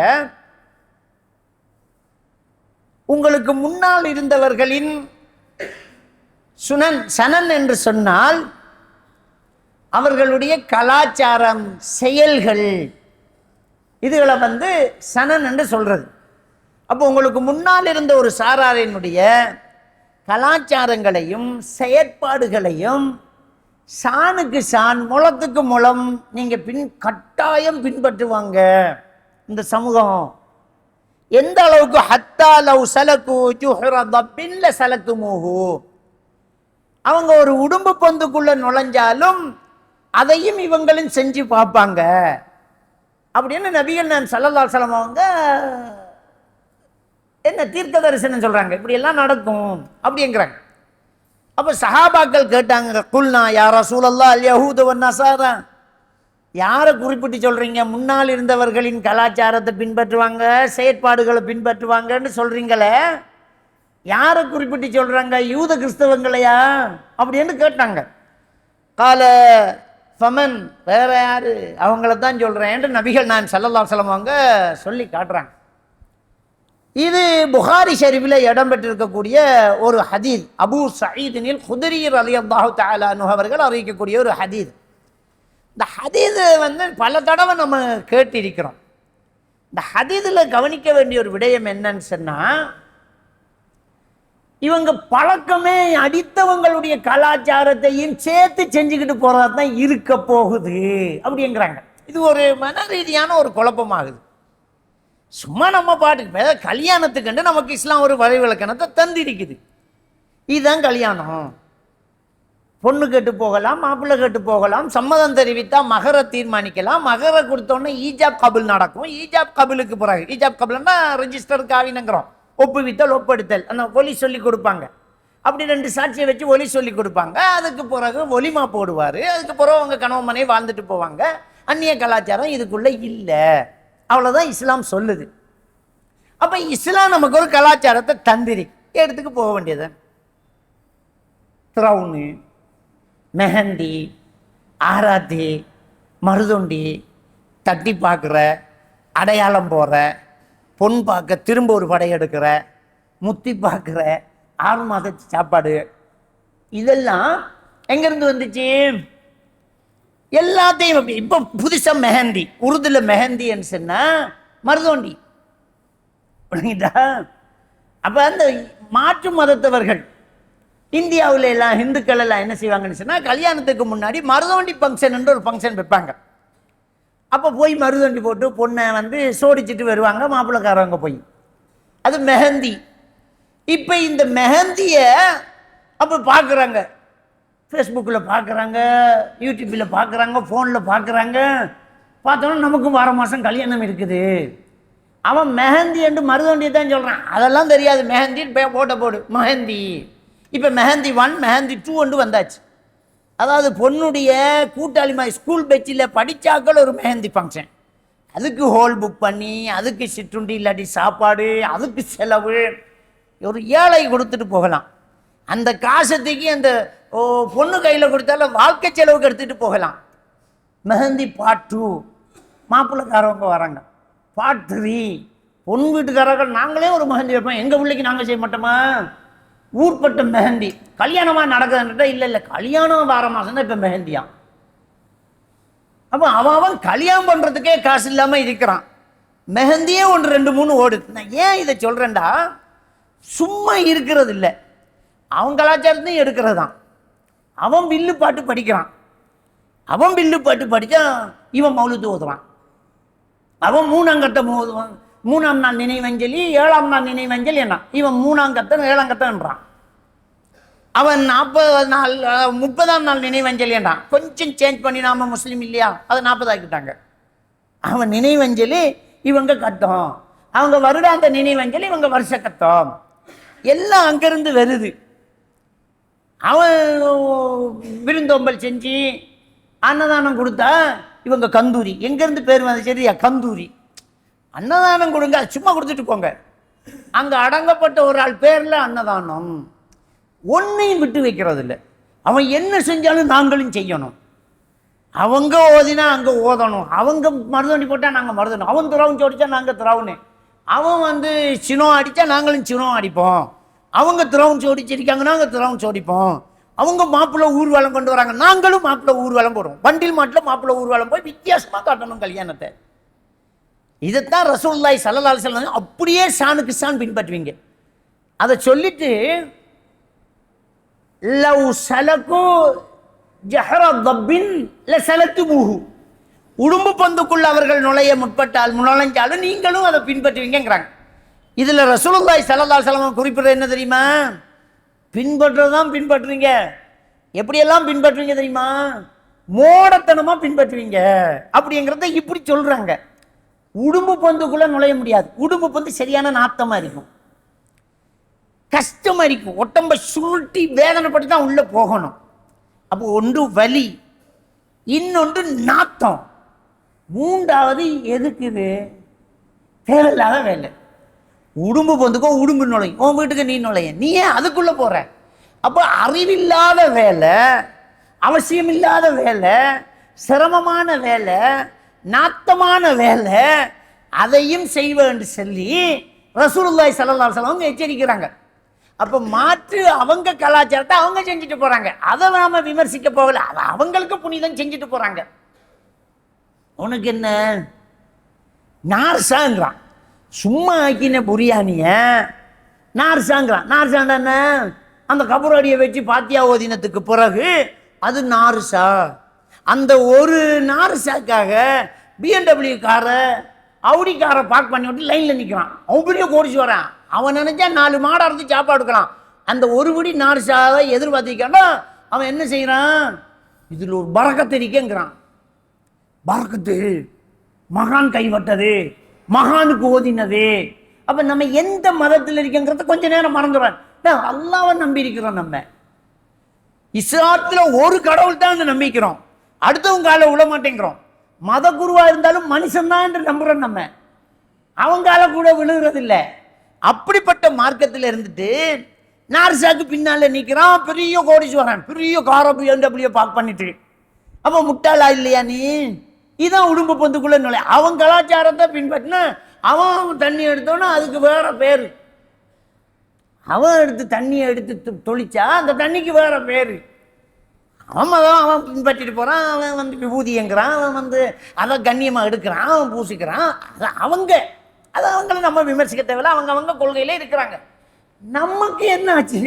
உங்களுக்கு முன்னால் இருந்தவர்களின் சனன் என்று சொன்னால் அவர்களுடைய கலாச்சாரம், செயல்கள், இதுகளை சனன் என்று சொல்றது. அப்போ உங்களுக்கு முன்னால் இருந்த ஒரு சாராரினுடைய கலாச்சாரங்களையும் செயற்பாடுகளையும் சாணுக்கு சான் முளத்துக்கு முளம் நீங்க கட்டாயம் பின்பற்றுவாங்க இந்த சமூகம். எந்த அளவுக்கு? ஹத்தா லவ் சலகு ஜுஹ்ர தப்பின் லஸலக்துமூஹு. அவங்க ஒரு உடும்பு பந்துக்குள்ள நுழைஞ்சாலும் அதையும் இவங்களும் செஞ்சு பார்ப்பாங்க அப்படின்னு நபிகள் நான் ஸல்லல்லாஹு அலைஹி வஸல்லம் அவங்க என்ன தீர்க்க தரிசனம் சொல்றாங்க. இப்படி எல்லாம் நடக்கும் அப்படிங்கிறாங்க. அப்ப சஹாபாக்கள் கேட்டாங்க, குல்னா யா ரசூலல்லாஹ் அல் யஹூது வன் நஸாரா. யாரை குறிப்பிட்டு சொல்றீங்க? முன்னால் இருந்தவர்களின் கலாச்சாரத்தை பின்பற்றுவாங்க, செயற்பாடுகளை பின்பற்றுவாங்கன்னு சொல்றீங்களே, யாரை குறிப்பிட்டு சொல்றாங்க? யூத கிறிஸ்தவங்களையா அப்படின்னு கேட்டாங்க. கால ஃபமன், வேற யாரு? அவங்கள தான் சொல்றேன் என்று நபிகள் நான் ஸல்லல்லாஹு அலைஹி வஸல்லம் அவங்க சொல்லி காட்டுறாங்க. இது புகாரி ஷரீஃபில் இடம்பெற்றிருக்கக்கூடிய ஒரு ஹதீஸ். அபூ சயீதினில் குத்ரி ரலியல்லாஹு தஆலா அன்ஹு அவர்கள் அறிவிக்கக்கூடிய ஒரு ஹதீஸ். இந்த ஹதீஸ் பல தடவை நம்ம கேட்டிருக்கிறோம். இந்த ஹதீஸில் கவனிக்க வேண்டிய ஒரு விடயம் என்னன்னு சொன்னா, இவங்க பழக்கமே அடித்தவங்களுடைய கலாச்சாரத்தையும் சேர்த்து செஞ்சுக்கிட்டு போறதா தான் இருக்க போகுது அப்படிங்கிறாங்க. இது ஒரு மன ரீதியான ஒரு குழப்பமாகுது. சும்மா நம்ம பாட்டுக்கு கல்யாணத்துக்கு நமக்கு இஸ்லாம் ஒரு வரைவிலக்கணத்தை தந்திருக்குது. இதுதான் கல்யாணம். பொண்ணு கேட்டு போகலாம், மாப்பிள்ளை கேட்டு போகலாம், சம்மதம் தெரிவித்தா மகர தீர்மானிக்கலாம், மகர கொடுத்தோன்னே ஈஜாப் கபுல் நடக்கும். ஈஜாப் கபுலுக்கு பிறகு, ஈஜாப் கபுல்னா ரெஜிஸ்டர் காவினங்கிறோம், ஒப்புவித்தல் ஒப்படுத்தல், அந்த ஒலி சொல்லி கொடுப்பாங்க. அப்படி 2 சாட்சியை வச்சு ஒலி சொல்லி கொடுப்பாங்க. அதுக்கு பிறகு ஒலிமா போடுவார். அதுக்கு பிறகு அவங்க கணவன் மனைவி வாழ்ந்துட்டு போவாங்க. அந்நிய கலாச்சாரம் இதுக்குள்ள இல்லை. அவ்வளோதான் இஸ்லாம் சொல்லுது. அப்போ இஸ்லாம் நமக்கு ஒரு கலாச்சாரத்தை தந்திரி எடுத்துக்கு போக வேண்டியது. த்ரௌனு, மெஹந்தி, ஆராத்தி, மருதுண்டி, தட்டி பார்க்குற, அடையாளம் போகிற, பொன் பார்க்க திரும்ப ஒரு படை எடுக்கிற, முத்தி பார்க்குற, 6 மாதத்து சாப்பாடு, இதெல்லாம் எங்கேருந்து வந்துச்சு? எல்லாத்தையும் இப்போ புதுசாக மெஹந்தி, உருதுல மெஹந்தின்னு சொன்னால் மருதோண்டி. அப்போ அந்த மாற்று மதத்தவர்கள் இந்தியாவில் எல்லாம் இந்துக்கள் எல்லாம் என்ன செய்வாங்கன்னு சொன்னால், கல்யாணத்துக்கு முன்னாடி மருதோண்டி ஃபங்க்ஷன் ஒரு ஃபங்க்ஷன் வைப்பாங்க. அப்போ போய் மருதோண்டி போட்டு பொண்ணை சோடிச்சுட்டு வருவாங்க மாப்பிள்ளைக்காரவங்க போய். அது மெஹந்தி. இப்போ இந்த மெஹந்தியை அப்போ பார்க்குறாங்க, ஃபேஸ்புக்கில் பார்க்குறாங்க, யூடியூப்பில் பார்க்குறாங்க, ஃபோனில் பார்க்குறாங்க. பார்த்தோன்னா நமக்கும் வார மாதம் கல்யாணம் இருக்குது. அவன் மெஹந்தி என்று மருதோண்டியை தான் சொல்கிறான். அதெல்லாம் தெரியாது. மெஹந்தி போடு மெஹந்தி. இப்போ மெஹந்தி 1, மெஹந்தி 2 வந்தாச்சு. அதாவது பொண்ணுடைய கூட்டாளிமாய் ஸ்கூல் பெச்சில் படித்தாக்கள் ஒரு மெஹந்தி ஃபங்க்ஷன், அதுக்கு ஹோல் புக் பண்ணி, அதுக்கு சிற்றுண்டி இல்லாட்டி சாப்பாடு, அதுக்கு செலவு. ஒரு ஏழை கொடுத்துட்டு போகலாம். அந்த காசத்துக்கு அந்த பொண்ணு கையில் கொடுத்தாலும் வாழ்க்கை செலவுக்கு எடுத்துகிட்டு போகலாம். மெஹந்தி பார்ட் 2 மாப்பிள்ளைக்காரவங்க வராங்க. பார்ட் 3 பொண்ணு வீட்டுக்காரர்கள் நாங்களே ஒரு மெஹந்தி வைப்போம், எங்கள் பிள்ளைக்கு நாங்கள் செய்ய மாட்டோமா? ஊர்பட்ட மெஹந்தி. கல்யாணமாக நடக்குதுன்றா இல்லை கல்யாணம் வார மாதம் தான் இப்போ மெஹந்தியா. அப்போ அவன் கல்யாணம் பண்ணுறதுக்கே காசு இல்லாமல் இருக்கிறான். மெஹந்தியே 1, 2, 3 ஓடுது. நான் ஏன் இதை சொல்கிறேன்டா, சும்மா இருக்கிறது இல்லை, அவன் கலாச்சாரத்தையும் எடுக்கிறது தான். அவன் வில்லு பாட்டு படிக்கிறான். அவன் வில்லு பாட்டு படித்தா இவன் மௌலுது ஓதுவான். அவன் 3ஆம் கட்டம் ஓதுவான். 3ஆம் நாள் நினைவஞ்சலி, 7ஆம் நாள் நினைவஞ்சலி என்ன, இவன் 3ஆம் கட்டம் 7ஆம் கட்டம்ன்றான். அவன் 40 நாள் 30ஆம் நாள் நினைவஞ்சலின்றான். கொஞ்சம் சேஞ்ச் பண்ணி நாம முஸ்லீம் இல்லையா, அதை 40 ஆக்கிட்டாங்க. அவன் நினைவஞ்சலி, இவங்க கட்டம். அவங்க வருடாந்த நினைவஞ்சலி, இவங்க வருஷ கட்டம். எல்லாம் அங்கிருந்து வருது. அவன் விருந்தோம்பல் செஞ்சு அன்னதானம் கொடுத்தா இவங்க கந்தூரி. எங்கேருந்து பேர் வந்து சரியா, கந்தூரி. அன்னதானம் கொடுங்க, சும்மா கொடுத்துட்டு போங்க. அங்கே அடங்கப்பட்ட ஒரு ஆள் பேரில் அன்னதானம். ஒன்றையும் விட்டு வைக்கிறது இல்லை. அவன் என்ன செஞ்சாலும் நாங்களும் செய்யணும். அவங்க ஓதினா அங்கே ஓதணும். அவங்க மருதணி போட்டால் நாங்கள் மருதணும். அவன் துறவுன்னு சோடிச்சா நாங்கள் துறவுன்னு. அவன் வந்து சினோ அடித்தா நாங்களும் சினோ அடிப்போம். அவங்க துறவுன்னு சோடிச்சிருக்காங்கன்னா நாங்கள் துறவுன்னு சோடிப்போம். அவங்க மாப்பிள்ளை ஊர்வலம் கொண்டு வராங்க, நாங்களும் மாப்பிள்ளை ஊர்வலம் போடுவோம். வண்டில் மாட்டில் மாப்பிள்ளை ஊர்வலம் போய் வித்தியாசமாக காட்டணும் கல்யாணத்தை. இதைத்தான் ரசூலுல்லாஹி ஸல்லல்லாஹு அலைஹி வஸல்லம் அப்படியே ஷானுக்கு ஷான் பின்பற்றுவீங்க. அதை சொல்லிட்டு லவ் சலகு ஜஹர தப்பின் லசலத்துமுஹு, உடும்பு பந்துக்குள்ள அவர்கள் நுழைய முற்பட்டால் நுழைஞ்சாலும் நீங்களும் அதை பின்பற்றுவீங்கிறாங்க. இதில் ரசூலுல்லாஹி ஸல்லல்லாஹு அலைஹி வஸல்லம் குறிப்பிடுறது என்ன தெரியுமா? பின்பற்றுறதான் பின்பற்றுவீங்க. எப்படியெல்லாம் பின்பற்றுவீங்க தெரியுமா? மோடத்தனமாக பின்பற்றுவீங்க அப்படிங்கிறத இப்படி சொல்கிறாங்க. உடும்பு பந்துக்குள்ளே நுழைய முடியாது. உடும்பு பந்து சரியான நாத்தமாக இருக்கும், கஷ்டமாக இருக்கும். ஒட்டம்ப சுருட்டி வேதனைப்பட்டு தான் உள்ளே போகணும். அப்போ ஒன்று வலி, இன்னொன்று நாத்தம், மூன்றாவது எதுக்குது? தேவையில்லாத வேலை. உடும்பு பந்துக்கோ உடும்பு நுழையும், உன் வீட்டுக்கு நீ நுழைய, நீ ஏன் அதுக்குள்ளே போகிற? அப்போ அறிவில்லாத வேலை, அவசியமில்லாத வேலை, சிரமமான வேலை, நாத்தமான வேலை, அதையும் செய்வேன் சொல்லி ரசூலுல்லாஹி ஸல்லல்லாஹு அலைஹி வஸல்லம் எச்சரிக்கிறாங்க. அப்போ மாற்று அவங்க கலாச்சாரத்தை அவங்க செஞ்சுட்டு போகிறாங்க. அதை நாம விமர்சிக்க போகல, அதை அவங்களுக்கு புனிதம் செஞ்சுட்டு போகிறாங்க. உனக்கு என்ன நார்சாங்கிறான், சும்மா ஆக்கின புரியாணிய நார்சாங்கிறான். நார்சாண்டா என்ன? அந்த கபூரடியை வச்சு பாத்தியா ஓதினத்துக்கு பிறகு அது நார்சா. அந்த ஒரு நார்சாக்காக BMW காரை அவுடி காரை பார்க் பண்ணி விட்டு லைனில் நிற்கிறான். அவன் பெரிய கோடிச்சு வரான். அவன் நினைச்சா 4 மாடை அறுத்து சாப்பாடு எடுக்கிறான். அந்த ஒரு படி நார்சாவை எதிர்பார்த்திருக்கான்னா அவன் என்ன செய்கிறான்? இதில் ஒரு பரக்கத்து இருக்கேங்கிறான். பரக்கத்து மகான் கைவட்டது, மகானுக்கு ஓதினது. அப்போ நம்ம எந்த மதத்தில் இருக்கங்கிறத கொஞ்ச நேரம் மறந்துடுறான். அல்லாஹ்வை நம்பி இருக்கிறோம். நம்ம இஸ்லாத்தில் ஒரு கடவுள் தான் நம்பிக்கிறோம், அடுத்தவங்க காலை விட மாட்டேங்கிறோம். மத குருவாக இருந்தாலும் மனுஷன்தான் என்று நம்புகிறோம். நம்ம அவங்கால கூட விழுகிறது இல்லை. அப்படிப்பட்ட மார்க்கத்தில் இருந்துட்டு நார்சாக்கு பின்னால் நிற்கிறான், பெரிய கோடீஸ்வரன், பெரிய காரை BMW பார்க் பண்ணிட்டு. அப்போ முட்டாளா இல்லையா நீ? இதான் உடும்பு பந்துக்குள்ள நுழை. அவன் கலாச்சாரத்தை பின்பற்றினா அவன் தண்ணி எடுத்தோன்னா அதுக்கு வேற பேர். அவன் எடுத்து தண்ணியை எடுத்து தொளிச்சா அந்த தண்ணிக்கு வேற பேர். அவன் பின்பற்றிட்டு போகிறான். அவன் வந்து விபூதிங்கிறான், அவன் வந்து அதை கண்ணியமாக எடுக்கிறான், அவன் பூசிக்கிறான். அதை அவங்கள நம்ம விமர்சிக்க தேவையில்ல, அவங்க கொள்கையிலே இருக்கிறாங்க. நமக்கு என்ன ஆச்சு?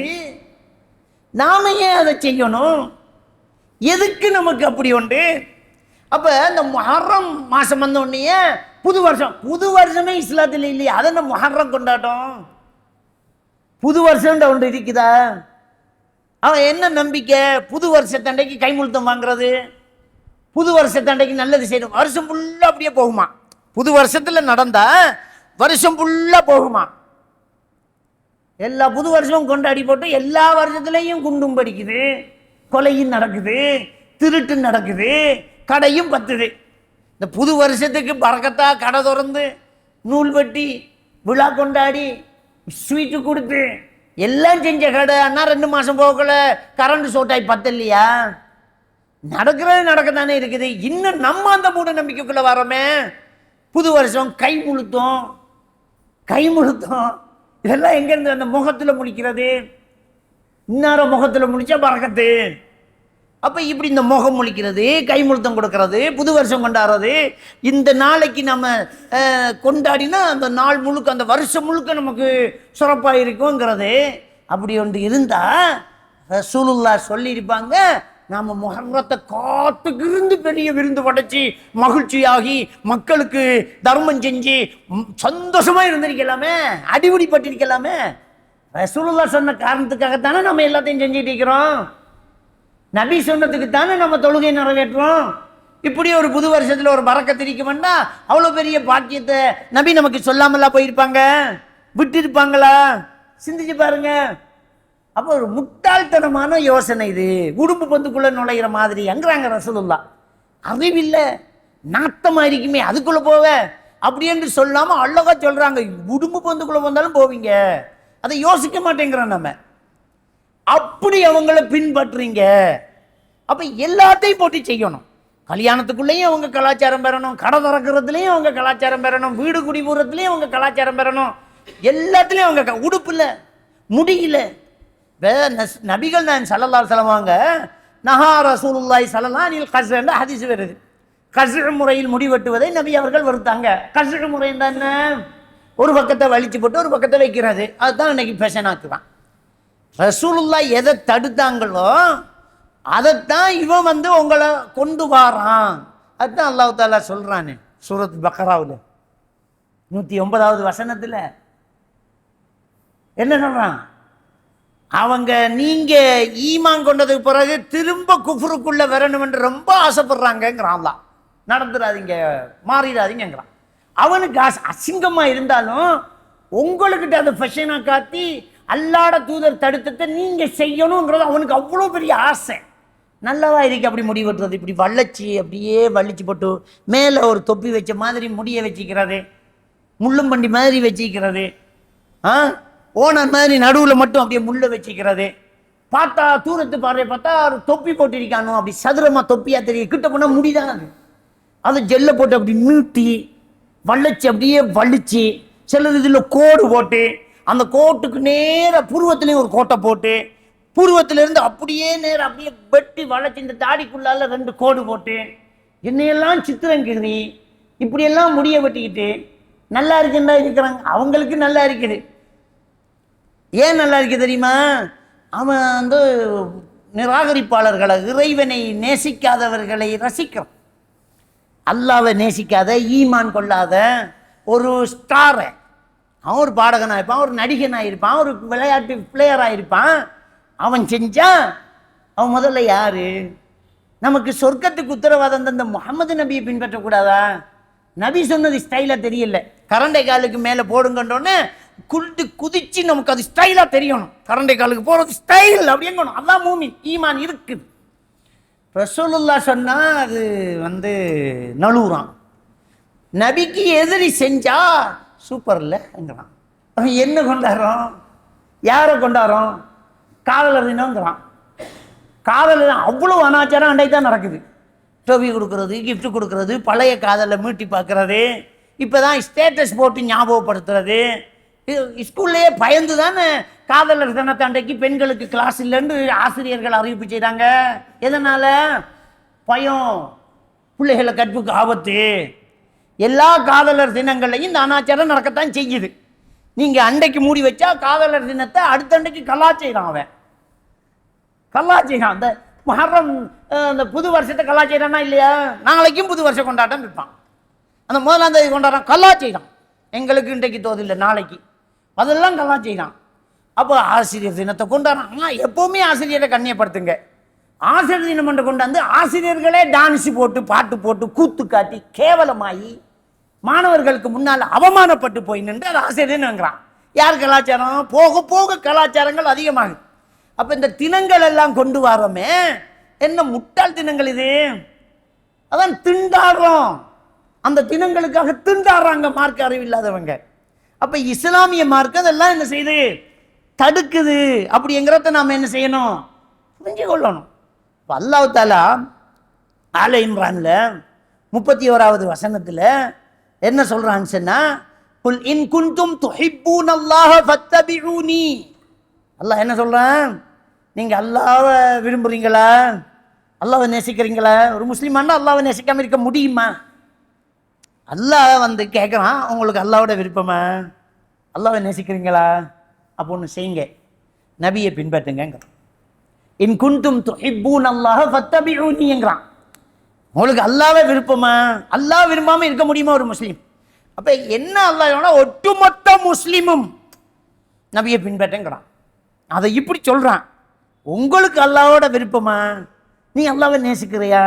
நாம ஏன் அதை செய்யணும்? எதுக்கு நமக்கு அப்படி உண்டு? அப்போ இந்த முஹர்ரம் மாதம் வந்த உடனே புது வருஷமே இஸ்லாத்தில் இல்லையா? அதை நம்ம முஹர்ரம் கொண்டாட்டம். புது வருஷம் ஒன்று இருக்குதா? அவன் என்ன நம்பிக்கை? புது வருஷத்தண்டைக்கு கைமுழுத்தம் வாங்குறது, புது வருஷத்தண்டைக்கு நல்லது செய்யணும். வருஷம் ஃபுல்லாக அப்படியே போகுமா? புது வருஷத்தில் நடந்தா வருஷம் ஃபுல்லாக போகுமா? எல்லா புது வருஷமும் கொண்டாடி போட்டு எல்லா வருஷத்துலேயும் குண்டும் படிக்குது, கொலையும் நடக்குது, திருட்டு நடக்குது, கடையும் பத்துது. இந்த புது வருஷத்துக்கு பறக்கத்தா கடை திறந்து நூல் வெட்டி விழா கொண்டாடி ஸ்வீட்டு கொடுத்து எல்லாம் செஞ்ச கடை அண்ணா 2 மாதம் போகல கரண்ட் ஷோட்டாய் பத்தலையா? நடக்கிறது நடக்கத்தானே இருக்குது. இன்னும் நம்ம அந்த மூட நம்பிக்கைக்குள்ளே வரோமே. புது வருஷம் கை முழுத்தோம் இதெல்லாம் எங்கேருந்து? அந்த முகத்தில் முடிக்கிறது. இன்னாரம் முகத்தில் முடிச்சா பறக்கத்து. அப்போ இப்படி இந்த முகம் முழிக்கிறது, கை முழுத்தம் கொடுக்கறது, புது வருஷம் கொண்டாடுறது, இந்த நாளைக்கு நம்ம கொண்டாடினா அந்த நாள் முழுக்க, அந்த வருஷம் முழுக்க நமக்கு சிறப்பாக இருக்குங்கிறது. அப்படி ஒன்று இருந்தால் ரசூலுல்லாஹ் சொல்லியிருப்பாங்க, நாம் முஹர்ரத்தை காத்துக்கிருந்து பெரிய விருந்து படைச்சி மகிழ்ச்சியாகி மக்களுக்கு தர்மம் செஞ்சு சந்தோஷமாக இருந்திருக்கலாமே, அடிபடி பட்டிருக்கலாமே. ரசூலுல்லாஹ் சொன்ன காரணத்துக்காகத்தானே நம்ம எல்லாத்தையும் செஞ்சுட்டு இருக்கிறோம். நபி சொன்னதுக்கு தானே நம்ம தொழுகை நிறைவேற்றுறோம். இப்படி ஒரு புது வருஷத்துல ஒரு பறக்கத்து இருக்குமென்னா அவ்வளோ பெரிய பாக்கியத்தை நபி நமக்கு சொல்லாமலா போயிருப்பாங்க, விட்டு இருப்பாங்களா? சிந்திச்சு பாருங்க. அப்போ ஒரு முட்டாள்தனமான யோசனை இது. உடும்பு பந்துக்குள்ள நுழைகிற மாதிரி அங்கிறாங்க ரசூலுல்லாஹ். அறிவில்லை, நாட்டமா இருக்குமே அதுக்குள்ள போவ அப்படி என்று சொல்லாம அழகா சொல்றாங்க, உடும்பு பந்துக்குள்ள வந்தாலும் போவீங்க. அதை யோசிக்க மாட்டேங்கிறோம் நம்ம. அப்படி அவங்கள பின்பற்றுறீங்க. அப்ப எல்லாத்தையும் போட்டு செய்யணும். கல்யாணத்துக்குள்ளேயும் அவங்க கலாச்சாரம் பெறணும், கடை திறக்கிறதுலையும் அவங்க கலாச்சாரம் பெறணும், வீடு குடிபூரத்துலையும் அவங்க கலாச்சாரம் பெறணும், எல்லாத்துலேயும் அவங்க உடுப்புல முடியல. நபிகள் நான் ஸல்லல்லாஹு அலைஹி வஸல்லம் வாங்க நஹா ரசூலுல்லாஹி ஸல்லல்லாஹு அலைஹி வஸல்லம் ஹதீஸ் வருது. கஸ்ர் முறையில் முடிவெட்டுவதை நபி அவர்கள் வருத்தாங்க. கஸ்ர் முறை என்ன? ஒரு பக்கத்தை வலிச்சு போட்டு ஒரு பக்கத்தை வைக்கிறது. அதுதான் இன்னைக்கு ஃபேஷன் ஆக்குறான். ரசூலுல்லாஹ் எதை தடுத்தாங்களோ அதைத்தான் இவன் உங்களை கொண்டு வாரான். அதுதான் அல்லாஹ் தஆலா சொல்றானே சூரத் பக்ராவில் 109வது வசனத்துல என்ன சொல்றான்? அவங்க நீங்க ஈமான் கொண்டதுக்கு பிறகு திரும்ப குஃப்ருக்குள்ள வரணும் என்று ரொம்ப ஆசைப்படுறாங்கிறான் அல்லாஹ். நடந்துடாதீங்க, மாறிடாதீங்கிறான். அவனுக்கு அசிங்கமா இருந்தாலும் உங்களுக்கிட்ட அதை ஃபெஷனா காட்டி அல்லாட தூதர் தடுத்தத்தை நீங்க செய்யணுங்கிறது அவனுக்கு அவ்வளோ பெரிய ஆசை. நல்லவா இருக்கு அப்படி முடி வெட்டுறது, இப்படி வளைச்சி அப்படியே வலிச்சு போட்டு மேலே ஒரு தொப்பி வச்ச மாதிரி முடிய வச்சுக்கிறது, முள்ளும் பண்டி மாதிரி வச்சுக்கிறது, ஓனர் மாதிரி நடுவில் மட்டும் அப்படியே முள்ள வச்சுக்கிறது. பார்த்தா தூரத்து பார்வை பார்த்தா ஒரு தொப்பி போட்டிருக்கானோ அப்படி சதுரமா தொப்பியா தெரியும். கிட்ட போனால் முடிதான் அது ஜெல்லை போட்டு அப்படி நீட்டி வளைச்சி அப்படியே வலிச்சு, சிலது இதில் கோடு போட்டு அந்த கோட்டுக்கு நேராக புருவத்திலையும் ஒரு கோட்டை போட்டு பூர்வத்திலிருந்து அப்படியே நேரம் அப்படியே வெட்டி வளைச்சி இந்த தாடிக்குள்ளால 2 கோடு போட்டு என்னையெல்லாம் சித்திரங்கிரி இப்படியெல்லாம் முடிய வெட்டிக்கிட்டு நல்லா இருக்குன்னா இருக்கிறாங்க. அவங்களுக்கு நல்லா இருக்குது. ஏன் நல்லா இருக்கு தெரியுமா? அவன் நிராகரிப்பாளர்களை, இறைவனை நேசிக்காதவர்களை ரசிக்கிறான். அல்லாவை நேசிக்காத, ஈமான் கொள்ளாத ஒரு ஸ்டாரை, அவன் ஒரு பாடகனாக இருப்பான், ஒரு நடிகனாக இருப்பான், ஒரு விளையாட்டு பிளேயராக இருப்பான். அவன் செஞ்சான். அவன் முதல்ல யாரு? நமக்கு சொர்க்கத்துக்கு உத்தரவாதம் தந்த முகமது நபியை பின்பற்றக்கூடாதா? நபி சொன்னது ஸ்டைலா தெரியல. கரண்டை காலுக்கு மேலே போடுங்கன்றோன்னு குதிச்சு நமக்கு அது ஸ்டைலா தெரியணும். கரண்டை காலுக்கு போறது ஸ்டைல் அப்படிங்கணும். அதான் மூமின், ஈமான் இருக்குது. ரசூலுல்லாஹ் சொன்னா அது நழுவுறான். நபிக்கு எதிரி செஞ்சா சூப்பர் இல்லைங்கிறான். என்ன கொண்டாடுறோம்? யாரை கொண்டாடுறோம்? காதலர் தினங்கிறான். காதலர் அவ்வளோ அனாச்சாரம் அன்றைக்கு தான் நடக்குது. டோபி கொடுக்கறது, கிஃப்ட் கொடுக்கறது, பழைய காதலை மீட்டி பார்க்கறது, இப்போ தான் ஸ்டேட்டஸ் போட்டு ஞாபகப்படுத்துறது. ஸ்கூல்லையே பயந்து தானே காதலர் தினத்தை அன்றைக்கு பெண்களுக்கு கிளாஸ் இல்லைன்னு ஆசிரியர்கள் அறிவிப்பு செய்கிறாங்க. எதனால்? பயம், பிள்ளைகளை கற்புக்கு ஆபத்து. எல்லா காதலர் தினங்கள்லையும் இந்த அனாச்சாரம் நடக்கத்தான் செய்யுது. நீங்கள் அன்றைக்கு மூடி வச்சா காதலர் தினத்தை அடுத்த அன்றைக்கு கலாச்சாரம். அவன் கலாச்சாரம் அந்த மஹர்ரம் அந்த புது வருஷத்தை கலாச்சாரம்னா இல்லையா? நாளைக்கும் புது வருஷம் கொண்டாட்டம் இருப்பான். அந்த 1ஆம் தேதி கொண்டாடுறான், கலாச்சாரம். எங்களுக்கு இன்றைக்கு தோதில்லை, நாளைக்கு. அதெல்லாம் கலாச்சாரம். அப்போ ஆசிரியர் தினத்தை கொண்டாடுறான். எப்போவுமே ஆசிரியரை கண்ணியப்படுத்துங்க. ஆசிரியர் தினம் என்று கொண்டாந்து ஆசிரியர்களே டான்ஸ் போட்டு பாட்டு போட்டு கூத்து காட்டி கேவலமாகி மாணவர்களுக்கு முன்னால் அவமானப்பட்டு போய் நின்று அது ஆசிரியர்ங்கிறான். யார் கலாச்சாரம்? போக போக கலாச்சாரங்கள் அதிகமாகுது. அப்போ இந்த தினங்கள் எல்லாம் கொண்டு வரோமே, என்ன முட்டாள் தினங்கள் இது? அதான் திண்டாடுறோம். அந்த தினங்களுக்காக திண்டாடுறாங்க மார்க்க அறிவில்லாதவங்க. அப்போ இஸ்லாமிய மார்க்கம் அதெல்லாம் என்ன செய்யுது? தடுக்குது. அப்படிங்கிறத நாம் என்ன செய்யணும்? புரிஞ்சு கொள்ளணும். இப்போ அல்லாஹ் தஆலா ஆல இம்ரான்ல 31வது வசனத்தில் என்ன சொல்றான்னு சொன்னா, குல் இன் குன்தும் துஹிப்பூனல்லாஹ ஃபத்தபிஊனி. அல்லாஹ் என்ன சொல்றான்? நீங்க அல்லாஹ்வை விரும்புறீங்களா? அல்லாஹ்வை நேசிக்கிறீங்களா? ஒரு முஸ்லிமானா அல்லாஹ்வை நேசிக்காம இருக்க முடியுமா? அல்லாஹ் கேட்குறான், உங்களுக்கு அல்லாஹ்வோட விருப்பமா? அல்லாஹ்வை நேசிக்கிறீங்களா? அப்போ ஒன்று செய்யுங்க, நபியை பின்பற்றுங்க. இன் குன்தும் துஹிப்பூனல்லாஹ ஃபத்தபிஊனிங்கிறான். உங்களுக்கு அல்லாஹ்வை விருப்பமா? அல்லாஹ் விரும்பாம இருக்க முடியுமா ஒரு முஸ்லீம்? அப்ப என்ன அல்லாஹ் ஒட்டுமொத்த முஸ்லீமும் நபியை பின்பற்றுங்கிறான். அதை இப்படி சொல்றான். உங்களுக்கு அல்லாவோட விருப்பமா? நீ அல்லாவை நேசிக்கிறியா?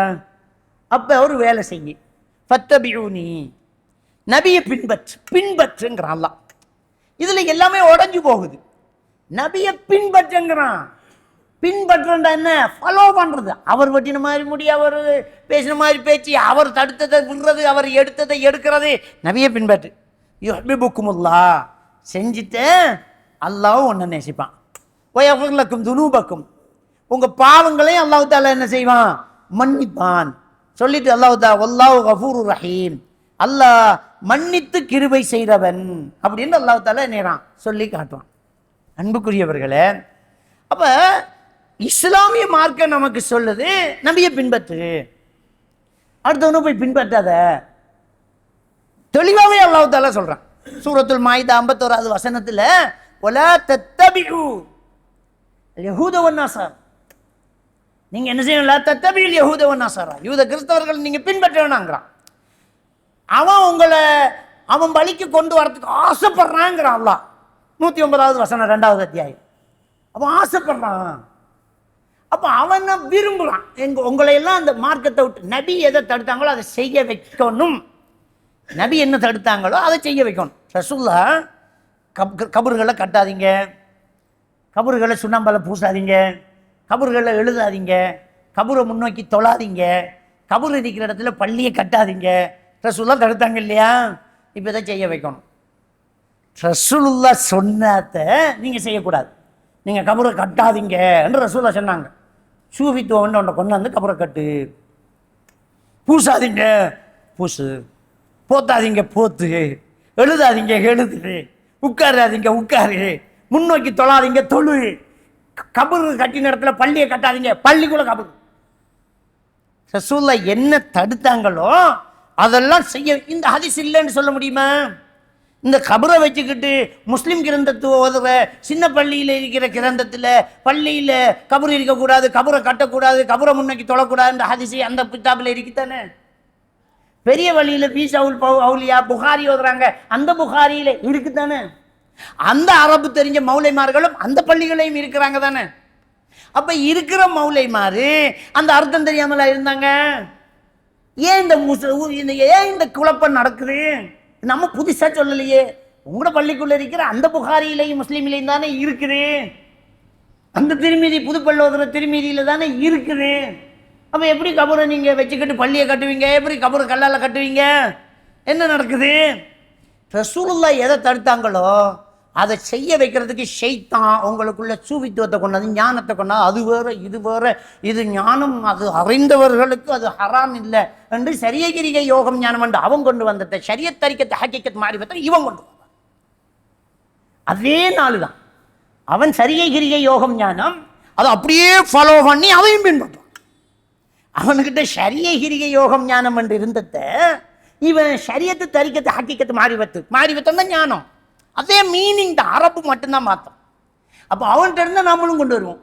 அப்ப ஒரு வேலை செய்ய, ஃபத்தபிஊனி, நபியை பின்பற்றுங்கிறான் அல்லாஹ். இதுல எல்லாமே உடஞ்சு போகுது. நபியை பின்பற்றுங்கிறான். பின்பற்றா என்ன? ஃபாலோ பண்றது. அவர் வெட்டின மாதிரி முடி, அவர் பேசின மாதிரி பேச்சு, அவர் தடுத்ததை விடுறது, அவர் எடுத்ததை எடுக்கிறது. நபியை பின்பற்று. யுஹ்பிபுக்குமுல்லாஹ், செஞ்சுட்டு அல்லாஹ் ஒன்ன நேசிப்பான். வயஃபிர்லக்கும் துனூபக்கும், உங்க பாவங்களையும் அல்லாஹ் தஆலா என்ன செய்வான்? மன்னிப்பான். சொல்லிட்டு அல்லாஹ் தஆலா வல்லாஹு கஃபூருர் ரஹீம், அல்லாஹ் மன்னித்து கிருபை செய்கிறவன் அப்படின்னு அல்லாஹ் தஆலா என்னறான் சொல்லி காட்டுவான். அன்புக்குரியவர்களே, அப்ப இஸ்லாமிய மார்க்கம் நமக்கு சொல்லுது நபியை பின்பற்று, அடுத்தவனு போய் பின்பற்றாத. தெளிவாகவே அல்லாஹ் தஆலா சொல்றான். சூரத்துல் மாயிதா 51வது வசனத்துல வலா தத்தபிஉ யஹூத வன்னஸாரா, நீங்க என்ன செய்யணும்? லா தத்தபிஉல் யஹூத வன்னஸாரா, யூத கிறிஸ்தவர்கள் நீங்க பின்பற்ற வேணாங்கிறான். அவன் வழிக்கு கொண்டு வரதுக்கு ஆசைப்படுறாங்கிறான் அல்லாஹ். 109வது வசனம் 2வது அத்தியாயம். அவன் ஆசைப்படுறான். அப்ப அவன் விரும்புறான். உங்களை எல்லாம் அந்த மார்க்கத்தை விட்டு, நபி எதை தடுத்தாங்களோ அதை செய்ய வைக்கணும். நபி என்ன தடுத்தாங்களோ அதை செய்ய வைக்கணும். ரசூலுல்லாஹ் கபறுகளை கட்டாதீங்க, கபறுகளை சுண்ணாம்பால பூசாதீங்க, கபறுகளை எழுதாதீங்க, கபரை முன்னோக்கி தொழாதீங்க, கபர் இருக்கிற இடத்துல பள்ளியை கட்டாதீங்க. ரசூலுல்லாஹ் தடுத்தாங்க இல்லையா? இப்போ இதை செய்ய வைக்கணும். ரசூலுல்லாஹ் சொன்னத நீங்க செய்யக்கூடாது. நீங்க கபரை கட்டாதீங்க என்று ரசூலுல்லாஹ் சொன்னாங்க. சூஃபித்துவம் ஒன்றை கொண்டு வந்து கபரை கட்டு, பூசாதீங்க பூசு, போத்தாதீங்க போத்து, எழுதாதீங்க எழுது, உட்காராதீங்க உட்காரு, முன்னோக்கி தொழாதீங்க தொழு, கபரு கட்டின இடத்துல பள்ளியை கட்டாதீங்க, பள்ளிக்குள்ள கபரு. ரசூலுல்லாஹ் என்ன தடுத்தாங்களோ அதெல்லாம் செய்ய. இந்த ஹதீஸ் இல்லைன்னு சொல்ல முடியுமா? இந்த கபரை வச்சுக்கிட்டு முஸ்லீம் கிரந்தத்தை ஓதுற, சின்ன பள்ளியில் இருக்கிற கிரந்தத்தில் பள்ளியில் கபர் இருக்கக்கூடாது, கபரை கட்டக்கூடாது, கபரை முன்னோக்கி தொழக்கூடாது, இந்த ஹதீஸ் அந்த கிதாபில் இருக்குத்தானே? பெரிய வழியில் பீசாவுல் அவுலியா புகாரி ஓதுறாங்க, அந்த புகாரியில் இருக்குத்தானே? அந்த அரபு தெரிஞ்ச மௌலைமார்களும் அந்த பள்ளிகளையும் இருக்கிறாங்க தானே? அப்ப இருக்கிற மௌலைமாரு அந்த அர்த்தம் தெரியாமலா இருந்தாங்க? ஏன் இந்த குழப்பம் நடக்குது? நம்ம புதுசா சொல்லலையே. உங்களோட பள்ளிக்குள்ள இருக்கிற அந்த புகாரியிலையும் முஸ்லீமிலையும் தானே இருக்குது. அந்த திருமீதி புதுப்பள்ளோதுற திருமீதியில தானே இருக்குது. அப்ப எப்படி கபரை நீங்க வச்சுக்கிட்டு பள்ளியை கட்டுவீங்க? எப்படி கபரை கல்லால கட்டுவீங்க? என்ன நடக்குது? ரசூலுல்லாஹ் எதை தடுத்தாங்களோ அதை செய்ய வைக்கிறதுக்கு ஷைத்தான் உங்களுக்குள்ள சூஃபித்துவத்தை கொண்டாது, ஞானத்தை கொண்டாது. அது வேற இது வேற, இது ஞானம், அது அறிந்தவர்களுக்கு அது ஹராம் இல்லை என்று சரியகிரிகை யோகம் ஞானம் என்று அவன் கொண்டு வந்ததை, ஷரியத் தரிக்கத்தை ஹக்கீக்கத் மாரிஃபத்தை இவன் கொண்டு வந்தான். அதே நாளுதான் அவன் சரியகிரிகை யோகம் ஞானம் அதை அப்படியே ஃபாலோ பண்ணி அதையும் பின்பற்றான். அவனுக்கிட்ட ஷரியகிரிகை யோகம் ஞானம் என்று இருந்ததை இவன் ஷரியத்து தரிக்கத்தை ஹக்கீக்கத்து மாரிஃபத்து தான் ஞானம். அதே மீனிங் தான், அரபு மட்டும்தான் மாற்றம். அப்போ அவன்கிட்ட இருந்தால் நம்மளும் கொண்டு வருவோம்.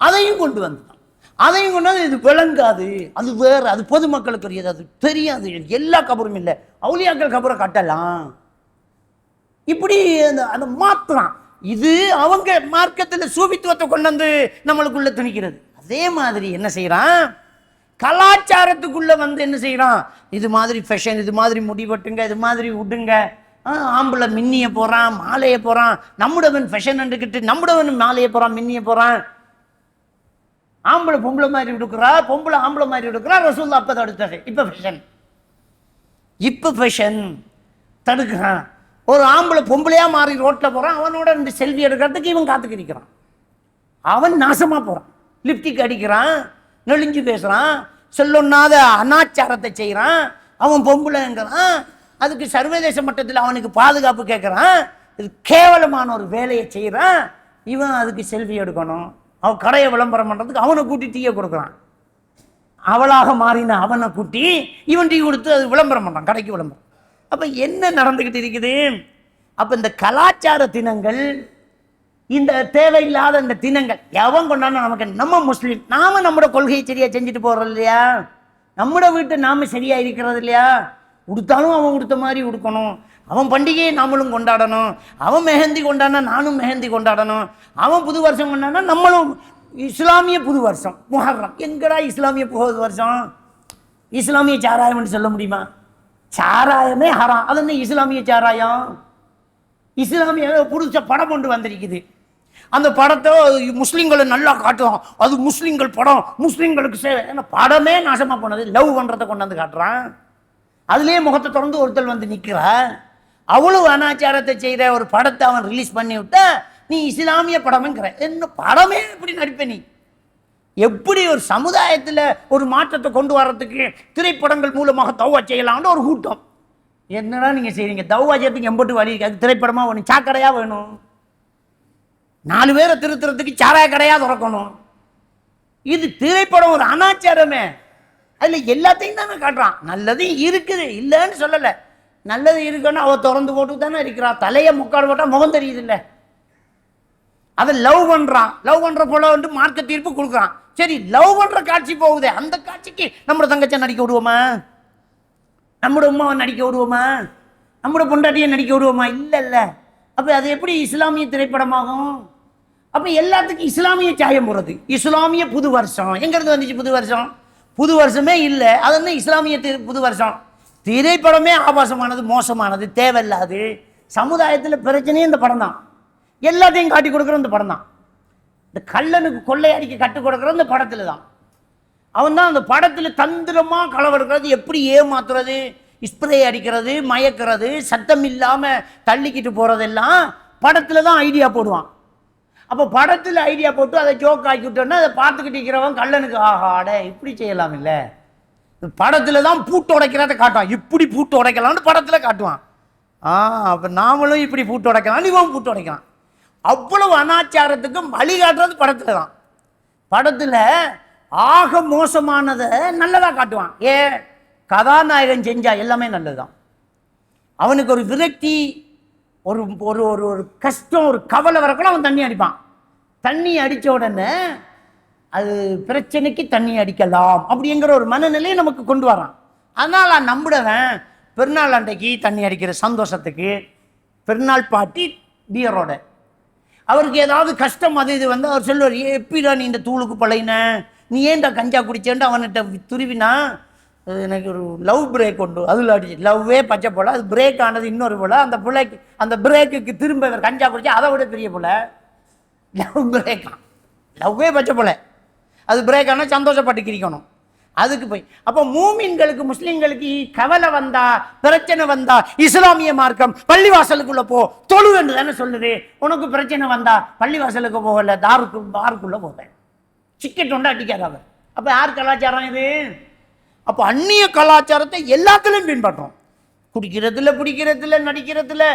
அதையும் கொண்டு வந்துட்டான். அதையும் கொண்டு வந்து இது விளங்காது, அது வேறு, அது பொதுமக்களுக்கு தெரியாது, அது தெரியாது, எல்லா கபரும் இல்லை, அவுலியாக்கள் கபரை கட்டலாம், இப்படி அந்த மாத்துறான். இது அவங்க மார்க்கத்தில் சூபித்துவத்தை கொண்டு வந்து நம்மளுக்குள்ள துணிக்கிறது. அதே மாதிரி என்ன செய்யறான்? கலாச்சாரத்துக்குள்ள வந்து என்ன செய்யறான்? இது மாதிரி ஃபேஷன், இது மாதிரி முடிவெட்டுங்க, இது மாதிரி விடுங்க, ஆம்பளை மின்னிய போறான், மாலைய போறான், நம்முடவன் ஃபேஷன் கிட்டு நம்முடவன் மாலைய போறான், மின்னிய போறான். ஆம்பளை பொம்பளை மாதிரி விடுக்கிறா, பொம்பளை ஆம்பளை மாதிரி விடுக்கிறா. ரசூலுல்லாஹ் அப்ப தடுத்தாரு. இப்ப ஃபேஷன் தடுக்கிறான். ஒரு ஆம்பளை பொம்பளையா மாறி ரோட்ல போறான், அவனோட இந்த செல்வி எடுக்கிறதுக்கு இவன் காத்துக்கிறிக்கிறான். அவன் நாசமா போறான், லிப்டிக் அடிக்கிறான், நெளிஞ்சு பேசுறான், சொல்லொன்னாத அனாச்சாரத்தை செய்யறான். அவன் பொம்பளைங்கிறான், அதுக்கு சர்வதேச மட்டத்தில் அவனுக்கு பாதுகாப்பு கேட்குறான். இது கேவலமான ஒரு வேலையை செய்கிறான். இவன் அதுக்கு செல்ஃபி எடுக்கணும், அவன் கடையை விளம்பரம் பண்ணுறதுக்கு அவனை கூட்டி டீயை கொடுக்குறான். அவளாக மாறின அவனை கூட்டி இவன் டீ கொடுத்து அது விளம்பரம் பண்ணுறான், கடைக்கு விளம்பரம். அப்போ என்ன நடந்துக்கிட்டு இருக்குது? அப்போ இந்த கலாச்சார தினங்கள், இந்த தேவையில்லாத இந்த தினங்கள் எவன் கொண்டாலும் நமக்கு, நம்ம முஸ்லீம், நாம நம்மளோட கொள்கையை சரியா செஞ்சுட்டு போறது இல்லையா? நம்மளோட வீட்டை நாம சரியா இருக்கிறது இல்லையா? உடுத்தாலும் அவன் உடுத்த மாதிரி உடுக்கணும், அவன் பண்டிகையை நாமளும் கொண்டாடணும். அவன் மெஹந்தி கொண்டாடினா நானும் மெஹந்தி கொண்டாடணும். அவன் புது வருஷம் கொண்டாடினா நம்மளும். இஸ்லாமிய புது வருஷம் முஹர்ரம். எங்கடா இஸ்லாமிய புது வருஷம்? இஸ்லாமிய சாராயம்னு சொல்ல முடியுமா? சாராயமே ஹராம். அது என்ன இஸ்லாமிய சாராயம்? இஸ்லாமிய புதுச படம் கொண்டு வந்திருக்குது. அந்த படத்தை முஸ்லீம்களை நல்லா காட்டுவான். அது முஸ்லீம்கள் படம், முஸ்லீம்களுக்கு சேவை. ஏன்னா படமே நாசமா போனது. லவ் பண்றதை கொண்டு வந்து காட்டுறான். அதுலேயே முகத்தை திறந்து ஒருத்தர் வந்து நிற்கிறான். அவ்வளவு அனாச்சாரத்தை செய்கிற ஒரு படத்தை அவன் ரிலீஸ் பண்ணி விட்டா நீ இஸ்லாமிய படம்ங்கிற. என்ன படமே எப்படி நடிப்ப நீ? எப்படி ஒரு சமுதாயத்தில் ஒரு மாற்றத்தை கொண்டு வர்றதுக்கு திரைப்படங்கள் மூலமாக தௌவா செய்யலாம்னு ஒரு கூட்டம். என்னடா நீங்கள் செய்றீங்க? தௌவா செய்யறதுக்கு எம்பட்டு வழி? அது திரைப்படமாக ஒன்று சாக்கடையாக வேணும். 4 பேரை திருத்துறதுக்கு சாராய கடையாக திறக்கணும். இது திரைப்படம், ஒரு அனாச்சாரமே. அதில் எல்லாத்தையும் தானே காட்டுறான். நல்லதும் இருக்குது, இல்லைன்னு சொல்லலை. நல்லது இருக்குன்னு அவள் திறந்து போட்டு தானே இருக்கிறா. தலையை முக்காடு போட்டால் முகம் தெரியுது இல்லை? அதை லவ் பண்ணுறான். லவ் பண்ணுற போல வந்து மார்க்க தீர்ப்பு கொடுக்குறான். சரி, லவ் பண்ணுற காட்சி போகுது. அந்த காட்சிக்கு நம்மளோட தங்கச்சை நடிக்க விடுவோமா? நம்மளோட உமாவை நடிக்க விடுவோமா? நம்மளோட பொண்டாட்டியை நடிக்க விடுவோமா? இல்லை இல்லை. அப்போ அது எப்படி இஸ்லாமிய திரைப்படமாகும்? அப்போ எல்லாத்துக்கும் இஸ்லாமிய சாயம் போடுறது. இஸ்லாமிய புது வருஷம் எங்கிறது வந்துச்சு? புது வருஷம் புது வருஷமே இல்லை. அது என்ன இஸ்லாமிய புது வருஷம்? திரைப்படமே ஆபாசமானது, மோசமானது, தேவையில்லாது. சமுதாயத்தில் பிரச்சனையே இந்த படம் தான். எல்லாத்தையும் காட்டி கொடுக்குற இந்த படம் தான். இந்த கள்ளனுக்கு கொள்ளையடிக்க கற்றுக் கொடுக்குற இந்த படத்தில் தான். அவன் தான் அந்த படத்தில் தந்திரமாக களவெடுக்கிறது, எப்படி ஏமாத்துறது, ஸ்ப்ரே அடிக்கிறது, மயக்கிறது, சத்தம் இல்லாமல் தள்ளிக்கிட்டு போகிறதெல்லாம் படத்தில் தான் ஐடியா போடுவான். அப்போ படத்தில் ஐடியா போட்டு அதை ஜோக் ஆக்கிவிட்டோன்னா அதை பார்த்துக்கிட்டு இருக்கிறவன் கள்ளனுக்கு ஆஹாட இப்படி செய்யலாம் இல்லை. படத்தில் தான் பூட்டு உடைக்கிறத காட்டுவான். இப்படி பூட்டு உடைக்கலாம்னு படத்தில் காட்டுவான். அப்போ நாமளும் இப்படி பூட்டு உடைக்கலாம், இவன் பூட்டு உடைக்கலாம். அவ்வளவு அனாச்சாரத்துக்கும் வழி காட்டுறது படத்தில் தான். படத்தில் ஆக மோசமானதை நல்லதாக காட்டுவான். கதாநாயகன் செஞ்சா எல்லாமே நல்லதுதான். அவனுக்கு ஒரு விரக்தி, ஒரு ஒரு ஒரு கஷ்டம், ஒரு கவலை வரக்கூட அவன் தண்ணி அடிப்பான். தண்ணி அடித்த உடனே அது பிரச்சனைக்கு தண்ணி அடிக்கலாம் அப்படிங்கிற ஒரு மனநிலையை நமக்கு கொண்டு வரான். அதனால் நான் நம்புடுவேன். பெருநாள் அன்றைக்கு தண்ணி அடிக்கிற சந்தோஷத்துக்கு பெருநாள் பாட்டி பியரோட அவருக்கு ஏதாவது கஷ்டம் அது இது வந்து அவர் சொல்லுவார், எப்படிடா நீ இந்த தூளுக்கு பழையின, நீ ஏன்டா கஞ்சா குடிச்சேன்ட்டு அவன்கிட்ட துருவினா, எனக்கு ஒரு லவ் பிரேக் உண்டு, அதில் அடிச்சு லவ்வே பச்சை போல, அது பிரேக் ஆனது இன்னொரு போல, அந்த பிள்ளைக்கு அந்த பிரேக்குக்கு திரும்ப கஞ்சா குடிச்சா அதை விட பெரிய போல லவ் பிரேக்கா. லவ்வே பச்சை போல, அது பிரேக் ஆனால் சந்தோஷப்பட்டுக்கிரிக்கணும். அதுக்கு போய் அப்போ மூமின்களுக்கு முஸ்லிம்களுக்கு கவலை வந்தா, பிரச்சனை வந்தா, இஸ்லாமிய மார்க்கம் பள்ளிவாசலுக்குள்ள போ தொழு என்று தானே சொல்லுது. உனக்கு பிரச்சனை வந்தா பள்ளிவாசலுக்கு போகல, தாருக்குள்ள போவேன், சிக்கெட் ஒன்றா அடிக்காத அவர். அப்போ யார் கலாச்சாரம் இது? அப்போ அந்நிய கலாச்சாரத்தை எல்லாத்துலையும் பின்பற்றோம். குடிக்கிறதுல, பிடிக்கிறதுல, நடிக்கிறதுல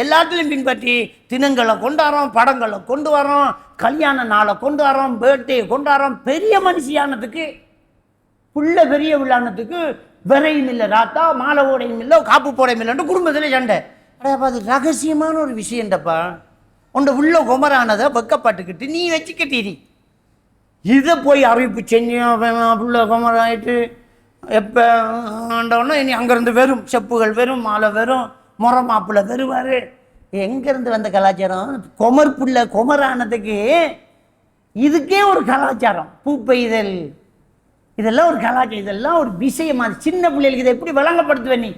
எல்லாத்துலையும் பின்பற்றி தினங்களை கொண்டாடுறோம், படங்களை கொண்டு வரோம், கல்யாண நாளை கொண்டு வரோம், பர்த்டே கொண்டாடுறோம். பெரிய மனுஷியானதுக்கு, புள்ள பெரிய விழானத்துக்கு விரையும் இல்லை, ராத்தா மாலை ஓடையும் இல்லை, காப்பு போடையும் இல்லைன்ட்டு குடும்பத்தில் சண்டை. அடையாப்பா, அது ரகசியமான ஒரு விஷயண்டப்பா. உண்ட உள்ள குமரானதை வெக்கப்பட்டுக்கிட்டு நீ வச்சுக்கிட்டீரி. இதை போய் அறிவிப்பு செஞ்சோம் புள்ள குமராயிட்டு எப்போ ஆண்டவனா இனி அங்கேருந்து வெறும் செப்புகள் வெறும் மாலை வெறும் முறை மாப்பிள்ள வருவார். எங்கேருந்து வந்த கலாச்சாரம்? குமர் புள்ள குமரானதுக்கு இதுக்கே ஒரு கலாச்சாரம், பூ பெய்தல், இதெல்லாம் ஒரு கலாச்சாரம், இதெல்லாம் ஒரு விஷயமா. சின்ன பிள்ளைகளுக்கு இதை எப்படி விளங்கப்படுத்துவேன் நீ?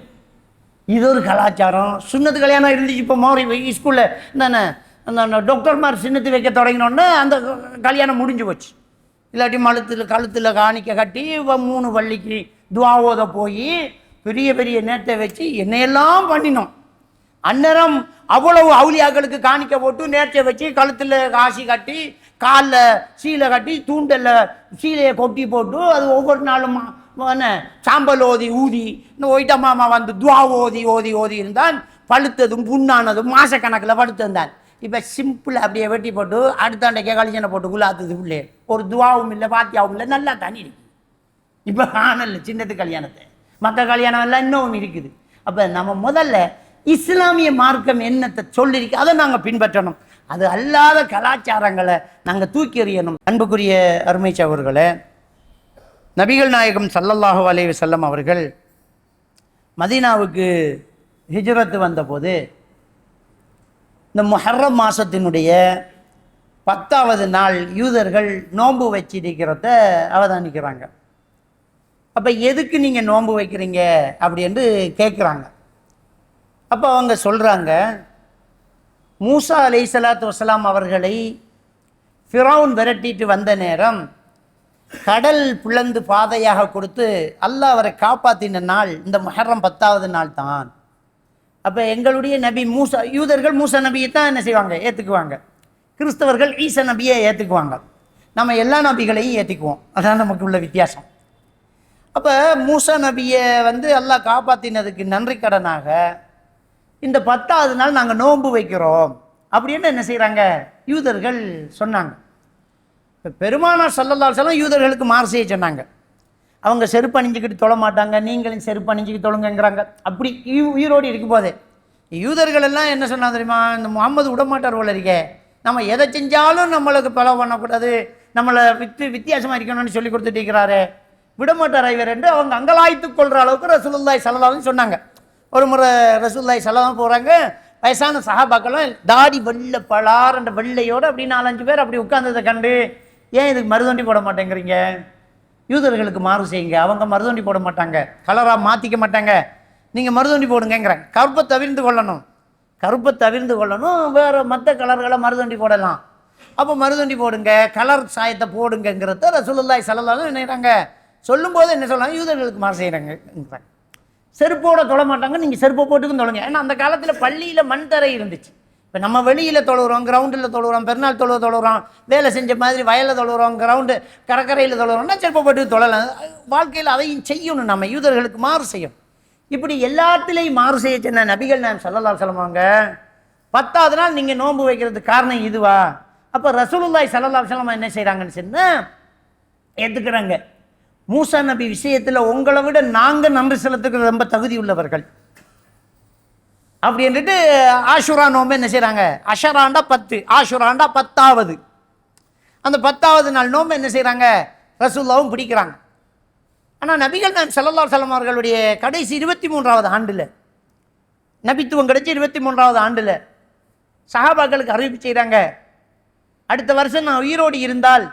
இது ஒரு கலாச்சாரம். சுண்ணத்து கல்யாணம் இருந்துச்சு. இப்போ மாறி ஸ்கூலில் தானே அந்த டாக்டர்மார் சின்னத்து வைக்க தொடங்கினோடனே அந்த கல்யாணம் முடிஞ்சு போச்சு. இல்லாட்டி கழுத்தில் காணிக்க கட்டி 3 பள்ளிக்கு துவாவோத போய் பெரிய பெரிய நேரத்தை வச்சு என்னையெல்லாம் பண்ணினோம். அந்நேரம் அவ்வளவு அவுளியாக்களுக்கு காணிக்க போட்டு நேர்ச்சை வச்சு கழுத்தில் காசி கட்டி காலில் சீலை கட்டி தூண்டலில் சீலையை கொட்டி போட்டு அது ஒவ்வொரு நாளும் சாம்பல் ஓதி ஊதி இந்த ஒயிட்ட மாமா வந்து துவா ஓதி ஓதி ஓதி இருந்தான். பழுத்ததும் புண்ணானதும் மாசக்கணக்கில் படுத்திருந்தான். இப்போ சிம்பிள் அப்படியே வெட்டி போட்டு அடுத்தாண்டைக்கே கலிஜனை போட்டு குலாத்துது பிள்ளை. ஒரு துவாவும் இல்லை, பாத்தியாவும் இல்லை, நல்லா தண்ணி இருக்கு. இப்போ காணல சின்னத்து கல்யாணத்தை, மற்ற கல்யாணம் எல்லாம் இன்னும் இருக்குது. அப்போ நம்ம முதல்ல இஸ்லாமிய மார்க்கம் என்னத்தை சொல்லியிருக்கு அதை நாங்கள் பின்பற்றணும். அது அல்லாத கலாச்சாரங்களை நாங்கள் தூக்கி எறியணும். அன்புக்குரிய அருமை சகோதரர்களே, நபிகள் நாயகம் ஸல்லல்லாஹு அலைஹி வஸல்லம் அவர்கள் மதீனாவுக்கு ஹிஜ்ரத்து வந்தபோது இந்த முஹர்ரம் மாதத்தினுடைய 10வது நாள் யூதர்கள் நோன்பு வச்சிருக்கிறத அவதானிக்கிறாங்க. அப்போ எதுக்கு நீங்கள் நோன்பு வைக்கிறீங்க அப்படின்னு கேட்குறாங்க. அப்போ அவங்க சொல்கிறாங்க, மூசா அலைஹிஸ்ஸலாத்து வஸ்ஸலாம் அவர்களை ஃபிரௌன் விரட்டிட்டு வந்த நேரம் கடல் பிளந்து பாதையாக கொடுத்து அல்லாஹ் அவரை காப்பாற்றின நாள் இந்த முஹர்ரம் 10வது நாள் தான். அப்போ எங்களுடைய நபி மூசா, யூதர்கள் மூசா நபியை தான் என்ன செய்வாங்க, ஏற்றுக்குவாங்க. கிறிஸ்தவர்கள் ஈசா நபியை ஏற்றுக்குவாங்க. நம்ம எல்லா நபிகளையும் ஏற்றுக்குவோம். அதான் நமக்கு உள்ள வித்தியாசம். அப்போ மூசா நபியை அல்லாஹ் காப்பாற்றினதுக்கு நன்றி கடனாக இந்த 10வது நாள் நாங்கள் நோன்பு வைக்கிறோம் அப்படின்னு என்ன செய்கிறாங்க, யூதர்கள் சொன்னாங்க. இப்போ பெருமானார் ஸல்லல்லாஹு அலைஹி வஸல்லம் யூதர்களுக்கு மாறு செய்ய சொன்னாங்க. அவங்க செருப்பு அணிஞ்சிக்கிட்டு தொழ மாட்டாங்க, நீங்களும் செருப்பு அணிஞ்சிக்கிட்டு தொழுங்கிறாங்க. அப்படி உயிரோடு இருக்கும் போதே யூதர்கள் எல்லாம் என்ன சொன்னாங்க தெரியுமா, இந்த முகம்மது விடமாட்டார் போல இருக்கே, நம்ம எதை செஞ்சாலும் நம்மளுக்கு பலவு பண்ணக்கூடாது, நம்மளை வித்தியாசமாக இருக்கணும்னு சொல்லி கொடுத்துட்டு இருக்கிறாரு, விடமாட்டார் இவர் என்று அவங்க அங்கலாய்த்து கொள்கிற அளவுக்கு ரசூலுல்லாஹி ஸல்லல்லாஹு அலைஹி சொன்னாங்க. ஒரு முறை ரசூலுல்லாஹி ஸல்லல்லாஹு போகிறாங்க, வயசான சஹாபாக்களும் தாடி வெள்ளை பலார் என்ற வெள்ளையோடு அப்படி 4-5 பேர் அப்படி உட்கார்ந்ததை கண்டு, ஏன் இதுக்கு மருதொண்டி போட மாட்டேங்கிறீங்க, யூதர்களுக்கு மாறு செய்யுங்க, அவங்க மருதொண்டி போட மாட்டாங்க, கலராக மாற்றிக்க மாட்டாங்க, நீங்கள் மருதொண்டி போடுங்கிறாங்க. கருப்பை தவிர்த்து கொள்ளணும், கருப்பை தவிர்த்து கொள்ளணும், வேறு மற்ற கலர்களை மருதொண்டி போடலாம். அப்போ மருதொண்டி போடுங்க, கலர் சாயத்தை போடுங்கிறத ரசூலுல்லாஹி ஸல்லல்லாஹு அலைஹி நினைக்கிறாங்க. சொல்லும்போது என்ன சொல்லலாம், யூதர்களுக்கு மாறு செய்கிறாங்க. செருப்போட தொழ மாட்டாங்க, நீங்கள் செருப்பை போட்டுக்கும் தொழுங்க. ஏன்னா அந்த காலத்தில் பள்ளியில் மண் தரை இருந்துச்சு. இப்போ நம்ம வெளியில் தொழுகிறோம், கிரவுண்டில் தொழுகிறோம், பெருநாள் தொழுகிறோம், வேலை செஞ்ச மாதிரி வயலில் தொழுகிறோம், கிரவுண்டு கடற்கரையில் தொழுகிறோம்னா செருப்பை போட்டு தொழலாம். வாழ்க்கையில் அதையும் செய்யணும், நம்ம யூதர்களுக்கு மாறு செய்யும். இப்படி எல்லாத்திலையும் மாறு செய்ய சொன்ன நபிகள் நாயகம் ஸல்லல்லாஹு அலைஹி வஸல்லம் 10வது நாள் நீங்கள் நோன்பு வைக்கிறதுக்கு காரணம் இதுவா? அப்போ ரசூலுல்லாஹி ஸல்லல்லாஹு அலைஹி வஸல்லம் என்ன செய்கிறாங்கன்னு சொன்னால் ஏற்றுக்கிறாங்க. மூசா நபி விஷயத்தில் உங்களை விட நாங்கள் நன்றி செலுத்துக்கிறது ரொம்ப தகுதி உள்ளவர்கள் அப்படின்ட்டு ஆஷுரா நோம்பு என்ன செய்கிறாங்க, அஷராண்டா 10, ஆஷுராண்டா 10வது, அந்த 10வது நாள் நோம்பு என்ன செய்கிறாங்க, ரசூலுல்லாவும் பிடிக்கிறாங்க. ஆனால் நபிகள் நாயகம் ஸல்லல்லாஹு அலைஹி வஸல்லம் அவர்களுடைய கடைசி 23வது ஆண்டில், நபித்துவம் கிடைச்சி 23வது ஆண்டில் சஹாபாக்களுக்கு அறிவிப்பு செய்கிறாங்க, அடுத்த வருஷம் நான் உயிரோடு இருந்தால்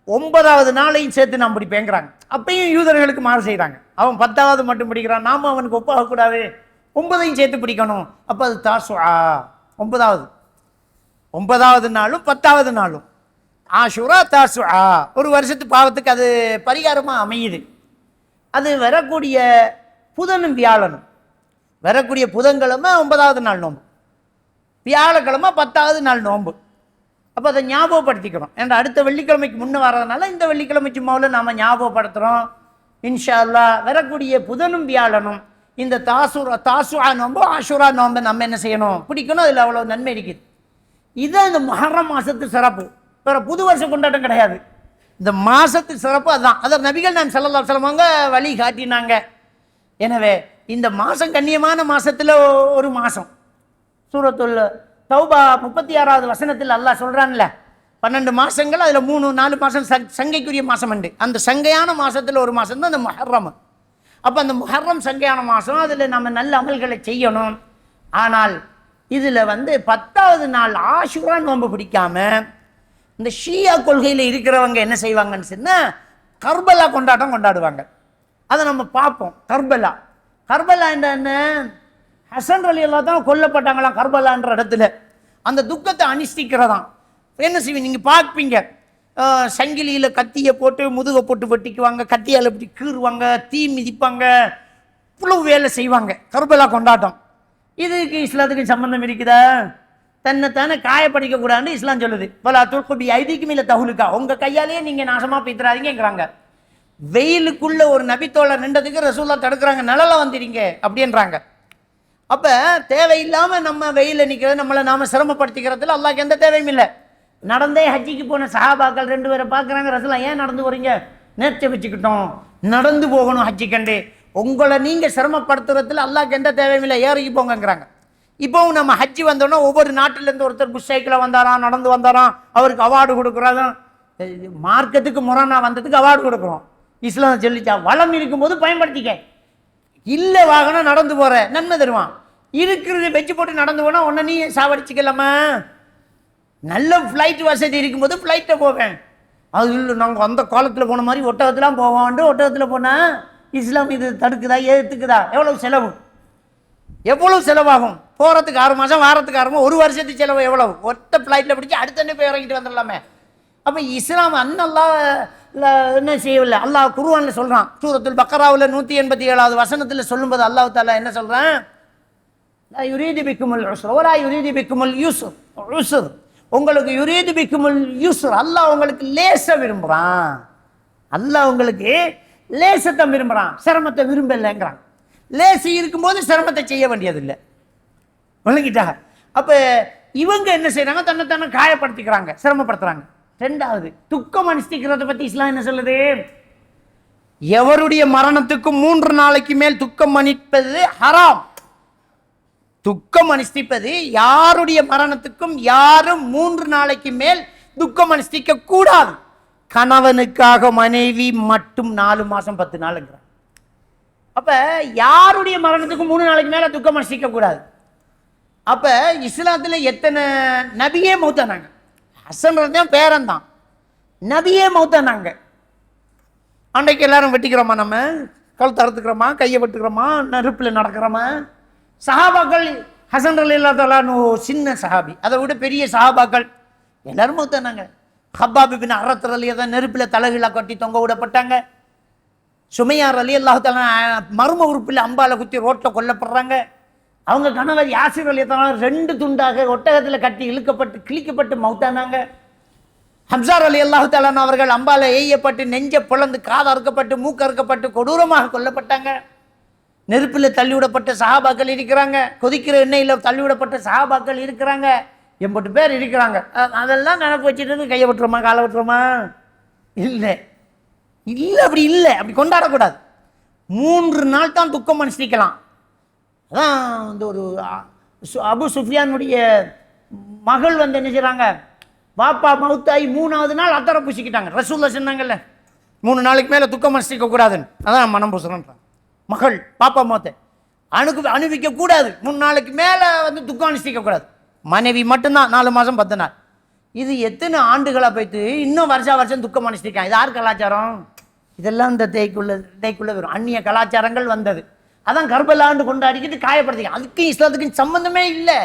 9வது நாளையும் சேர்த்து நான் பிடிப்பேங்கிறாங்க. அப்பையும் யூதர்களுக்கு மாறு செய்கிறாங்க. அவன் 10வது மட்டும் பிடிக்கிறான், நாம அவனுக்கு ஒப்பாகக்கூடாது, 9ஐயும் சேர்த்து பிடிக்கணும். அப்போ அது தாசுஆ, 9வது நாளும் 10வது நாளும் ஆஷுரா தாசுஆ, ஒரு வருஷத்து பாவத்துக்கு அது பரிகாரமாக அமையுது. அது வரக்கூடிய புதனும் வியாழனும், வரக்கூடிய புதன்கிழமை 9வது நாள் நோன்பு, வியாழக்கிழமை 10வது நாள் நோன்பு. அப்போ அதை ஞாபகப்படுத்திக்கிறோம். ஏன்னா அடுத்த வெள்ளிக்கிழமைக்கு முன்னே வர்றதுனால இந்த வெள்ளிக்கிழமை சும்மாவில் நாம் ஞாபகப்படுத்துகிறோம். இன்ஷா அல்லாஹ் வரக்கூடிய புதனும் வியாழனும் இந்த தாசுஆ நோம்பு ஆஷுரா நோம்பை நம்ம என்ன செய்யணும், பிடிக்கணும். அதில் அவ்வளோ நன்மை இருக்குது. இதுதான் இந்த முஹர்ரம் மாதத்து சிறப்பு. வேறு புது வருஷம் கொண்டாட்டம் கிடையாது, இந்த மாதத்து சிறப்பு அதுதான். அதை நபிகள் நாயகம் ஸல்லல்லாஹு அலைஹி வஸல்லம் வழி காட்டினாங்க. எனவே இந்த மாதம் கண்ணியமான மாதத்தில் ஒரு மாதம், சூரத்துல் தௌபா 36வது வசனத்தில் அல்லாஹ் சொல்கிறான்ல, 12 மாதங்கள், அதில் 3-4 மாதம் சங்கைக்குரிய மாதம் உண்டு. அந்த சங்கையான மாதத்தில் ஒரு மாதம் தான் அந்த முஹர்ரம். அப்போ அந்த முஹர்ரம் சங்கையான மாதம், அதில் நம்ம நல்ல அமல்களை செய்யணும். ஆனால் இதில் 10வது நாள் ஆஷுரா நோன்பு பிடிக்காம இந்த ஷியா கொள்கையில் இருக்கிறவங்க என்ன செய்வாங்கன்னு சொன்னால் கர்பலா கொண்டாட்டம் கொண்டாடுவாங்க. அதை நம்ம பார்ப்போம். கர்பலா என்ன, ஹசன் ரலியல்லாஹு தான் கொல்லப்பட்டாங்களாம் கர்பலான்ற இடத்துல. அந்த துக்கத்தை அனுஷ்டிக்கிறதான் என்ன செய்வீங்க, நீங்கள் பார்ப்பீங்க, சங்கிலியில் கத்தியை போட்டு முதுகை போட்டு வெட்டிக்குவாங்க, கத்தியால் இப்படி கீறுவாங்க, தீ மிதிப்பாங்க, புழுவு வேலை செய்வாங்க. கர்பலா கொண்டாட்டம் இதுக்கு இஸ்லாத்துக்கு சம்பந்தம் இருக்குதா? தன்னைத்தானே காயப்படிக்கக்கூடாதுன்னு இஸ்லாம் சொல்லுது. பல துல்குபி ஐதிக்கும் இல்லை தகுலுக்கா, உங்கள் கையாலேயே நீங்கள் நாசமாக பீத்துறாதீங்கிறாங்க. வெயிலுக்குள்ள ஒரு நபித்தோழர் நின்றதுக்கு ரசூலுல்லாஹ் தடுக்கிறாங்க, நிழல வந்துடுங்க அப்படின்றாங்க. அப்போ தேவையில்லாமல் நம்ம வெயிலில் நிற்கிறது, நம்மளை நாம் சிரமப்படுத்திக்கிறதுல அல்லாஹ்க்கு எந்த தேவையும் இல்லை. நடந்தே ஹஜ்ஜிக்கு போன சஹாபாக்கள் 2 பேரை பார்க்குறாங்க, ரசூலுல்லாஹ் ஏன் நடந்து வரீங்க, நேர்ச்சி வச்சுக்கிட்டோம், நடந்து போகணும் ஹஜ்ஜிக்கண்டு, உங்களை நீங்கள் சிரமப்படுத்துறதுல அல்லாஹ்க்கு எந்த தேவையும் இல்லை, ஏறிக்கு போங்கிறாங்க. இப்போவும் நம்ம ஹஜ்ஜி வந்தோன்னா ஒவ்வொரு நாட்டிலேருந்து ஒருத்தர் புஷ் சைக்கிளில் வந்தாராம், நடந்து வந்தாராம், அவருக்கு அவார்டு கொடுக்குறோம். மார்க்கத்துக்கு முரணா வந்ததுக்கு அவார்டு கொடுக்குறோம். இஸ்லாம் சொல்லிச்சா, வளம் இருக்கும்போது பயன்படுத்திக்க, இல்லை வாகனம் நடந்து போகிற நன்மை தருவான். இருக்கிறது வச்சு போட்டு நடந்து போனால் உன்னை நீ சாவடிச்சுக்கலாமா? நல்ல ஃப்ளைட் வசதி இருக்கும்போது ஃப்ளைட்டில் போவேன். அது இல்லை, நாங்கள் அந்த காலத்தில் போன மாதிரி ஒட்டகத்துலாம் போவோம்ட்டு ஒட்டகத்தில் போனால் இஸ்லாம் இது தடுக்குதா ஏற்றுக்குதா? எவ்வளவு செலவாகும்? போகிறதுக்கு 6 மாதம், வாரத்துக்கு 6 மாதம், 1 வருஷத்துக்கு செலவு எவ்வளவு? ஒட்ட ஃப்ளைட்டில் பிடிச்சி அடுத்தன்னே போய் இறங்கிட்டு வந்துடலாமே. அப்போ இஸ்லாம் அன்னல்லாஹ் என்ன செய்யவில்லை. அல்லாஹ் குர்ஆனில் சொல்கிறான், சூரத்துல் பக்கராவில் 187வது வசனத்தில் சொல்லும்போது அல்லாஹ் தஆலா என்ன சொல்கிறான்? லா யுரீது பிக்குமுல் உஸ்ர வலா யுரீது பிக்குமுல் யுஸ்ர். உங்களுக்கு யுரீது பிக்குமுல் யுஸ்ர், அல்லாஹ் உங்களுக்கு லேச விரும்புகிறான். அல்லாஹ் உங்களுக்கு லேசத்தை விரும்புகிறான், சிரமத்தை விரும்பலைங்கிறான். லேசி இருக்கும்போது சிரமத்தை செய்ய வேண்டியதில்லை. விளங்கிட்டா? அப்போ இவங்க என்ன செய்கிறாங்க? தன்னை காயப்படுத்திக்கிறாங்க, சிரமப்படுத்துகிறாங்க. 2வது, துக்கம் அனுஷ்டிக்கிறத பற்றி இஸ்லாம் என்ன சொல்லுது? எவருடைய மரணத்துக்கு 3 நாளைக்கு மேல் துக்கம் அனுஷ்டிப்பது ஹராம். துக்கம் அனுஷ்டிப்பது யாருடைய மரணத்துக்கும் யாரும் 3 நாளைக்கு மேல் துக்கம் அனுஷ்டிக்க கூடாது. கணவனுக்காக மனைவி மட்டும் 4 மாதம் 10 நாளுங்கிறார். அப்போ யாருடைய மரணத்துக்கும் 3 நாளைக்கு மேலே துக்கம் அனுஷ்டிக்க கூடாது. அப்போ இஸ்லாத்தில் எத்தனை நபியே மௌத்தானாங்க? ஹசன் தான் பேரன் தான், நபியே மௌத்தானாங்க. அன்றைக்கு எல்லாரும் வெட்டிக்கிறோமா? நம்ம கழுத்து அறுத்துக்கிறோமா? கையை வெட்டுக்கிறோமா? நெருப்பில் நடக்கிறோமா? சஹாபாக்கள், ஹசன் ரலியல்லாஹு தஆலா சின்ன சஹாபி, அதை விட பெரிய சஹாபாக்கள் எல்லாரும் மௌத்தானாங்க. ஹப்பாப் இப்னு அரத் ரலியல்லாஹு தான் நெருப்பில் தலைகீழாக கட்டி தொங்க விடப்பட்டாங்க. சுமையா ரலியல்லாஹு தஆலா மர்ம உறுப்பில் அம்பால குத்தி ரோட்டில் கொல்லப்படுறாங்க. அவங்க கணவர் யாசிர் ரலியல்லாஹு தஆலா 2 துண்டாக ஒட்டகத்தில் கட்டி இழுக்கப்பட்டு கிழிக்கப்பட்டு மௌத்தானாங்க. ஹம்சா ரலியல்லாஹு தஆலா அவர்கள் அம்பால ஏயப்பட்டு நெஞ்ச பிளந்து காது அறுக்கப்பட்டு மூக்கு அறுக்கப்பட்டு கொடூரமாக கொல்லப்பட்டாங்க. நெருப்பில் தள்ளிவிடப்பட்ட சஹாபாக்கள் இருக்கிறாங்க. கொதிக்கிற எண்ணெயில் தள்ளிவிடப்பட்ட சஹாபாக்கள் இருக்கிறாங்க. 80 பேர் இருக்கிறாங்க. அதெல்லாம் நினைப்பு வச்சுட்டு கையை விட்டுருமா காலை விட்டுருமா? இல்லை இல்லை, அப்படி இல்லை, அப்படி கொண்டாடக்கூடாது. 3 நாள் தான் துக்கம் அனுஷ்டிக்கலாம். அதான் வந்து ஒரு அபு சுஃபியானுடைய மகள் வந்து என்ன செய்கிறாங்க? பாப்பா மவுத்தாயி 3வது நாள் அத்தரை பூசிக்கிட்டாங்க. ரசூலுல்லாஹ் சொன்னாங்கல்ல 3 நாளைக்கு மேலே துக்கம் அனுஷ்டிக்க கூடாதுன்னு. அதான் மனம் பூசுறேன்றான். மகள் பாப்பா மௌத்தை அனுபவிக்க கூடாது. 3 நாளைக்கு மேலே வந்து துக்கம் அனுஷ்டிக்க கூடாது. மனைவி மட்டும்தான் 4 மாதம் 10 நாள். இது எத்தனை ஆண்டுகளாக போய்த்து இன்னும் வருஷம் துக்கம் அனுஷ்டிக்கான். இது யார் கலாச்சாரம்? இதெல்லாம் இந்த தேய்க்குள்ள வரும். அந்நிய கலாச்சாரங்கள் வந்தது. அதான் கர்பலான்னு கொண்டாடிக்கிட்டு காயப்படுத்திக்க. அதுக்கும் இஸ்லாத்துக்கும் சம்பந்தமே இல்லை.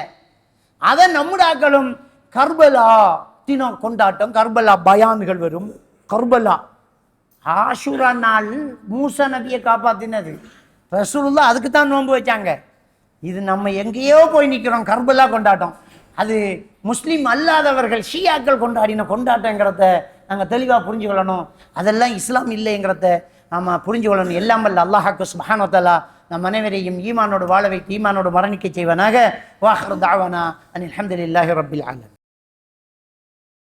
அதை நம்முடைய ஆக்களும் கர்பலா தினம் கொண்டாட்டம், கர்பலா பயான்கள் வரும். கர்பலா ஆஷூரா நாள் மூசா நபியை காப்பாத்தினது ரசூலுல்லாஹ், அதுக்கு தான் நோன்பு வச்சாங்க. இது நம்ம எங்கேயோ போய் நிற்கிறோம். கர்பலா கொண்டாட்டம் அது முஸ்லீம் அல்லாதவர்கள் ஷியாக்கள் கொண்டாடின கொண்டாட்டங்கிறத நாங்கள் தெளிவாக புரிஞ்சுக்கொள்ளணும். அதெல்லாம் இஸ்லாம் இல்லைங்கிறத நாம் புரிஞ்சுக்கொள்ளணும். எல்லாம் வல்ல அல்லாஹ்வுக்கு சுப்ஹானஹு வ தஆலா நம் அனைவரையும் ஈமானோடு வாழ வைத்து ஈமானோடு மரணிக்க செய்வனாக. வாஹிரு தஅவானா அனில் ஹம்துலில்லாஹி ரப்பில் ஆலமீன்.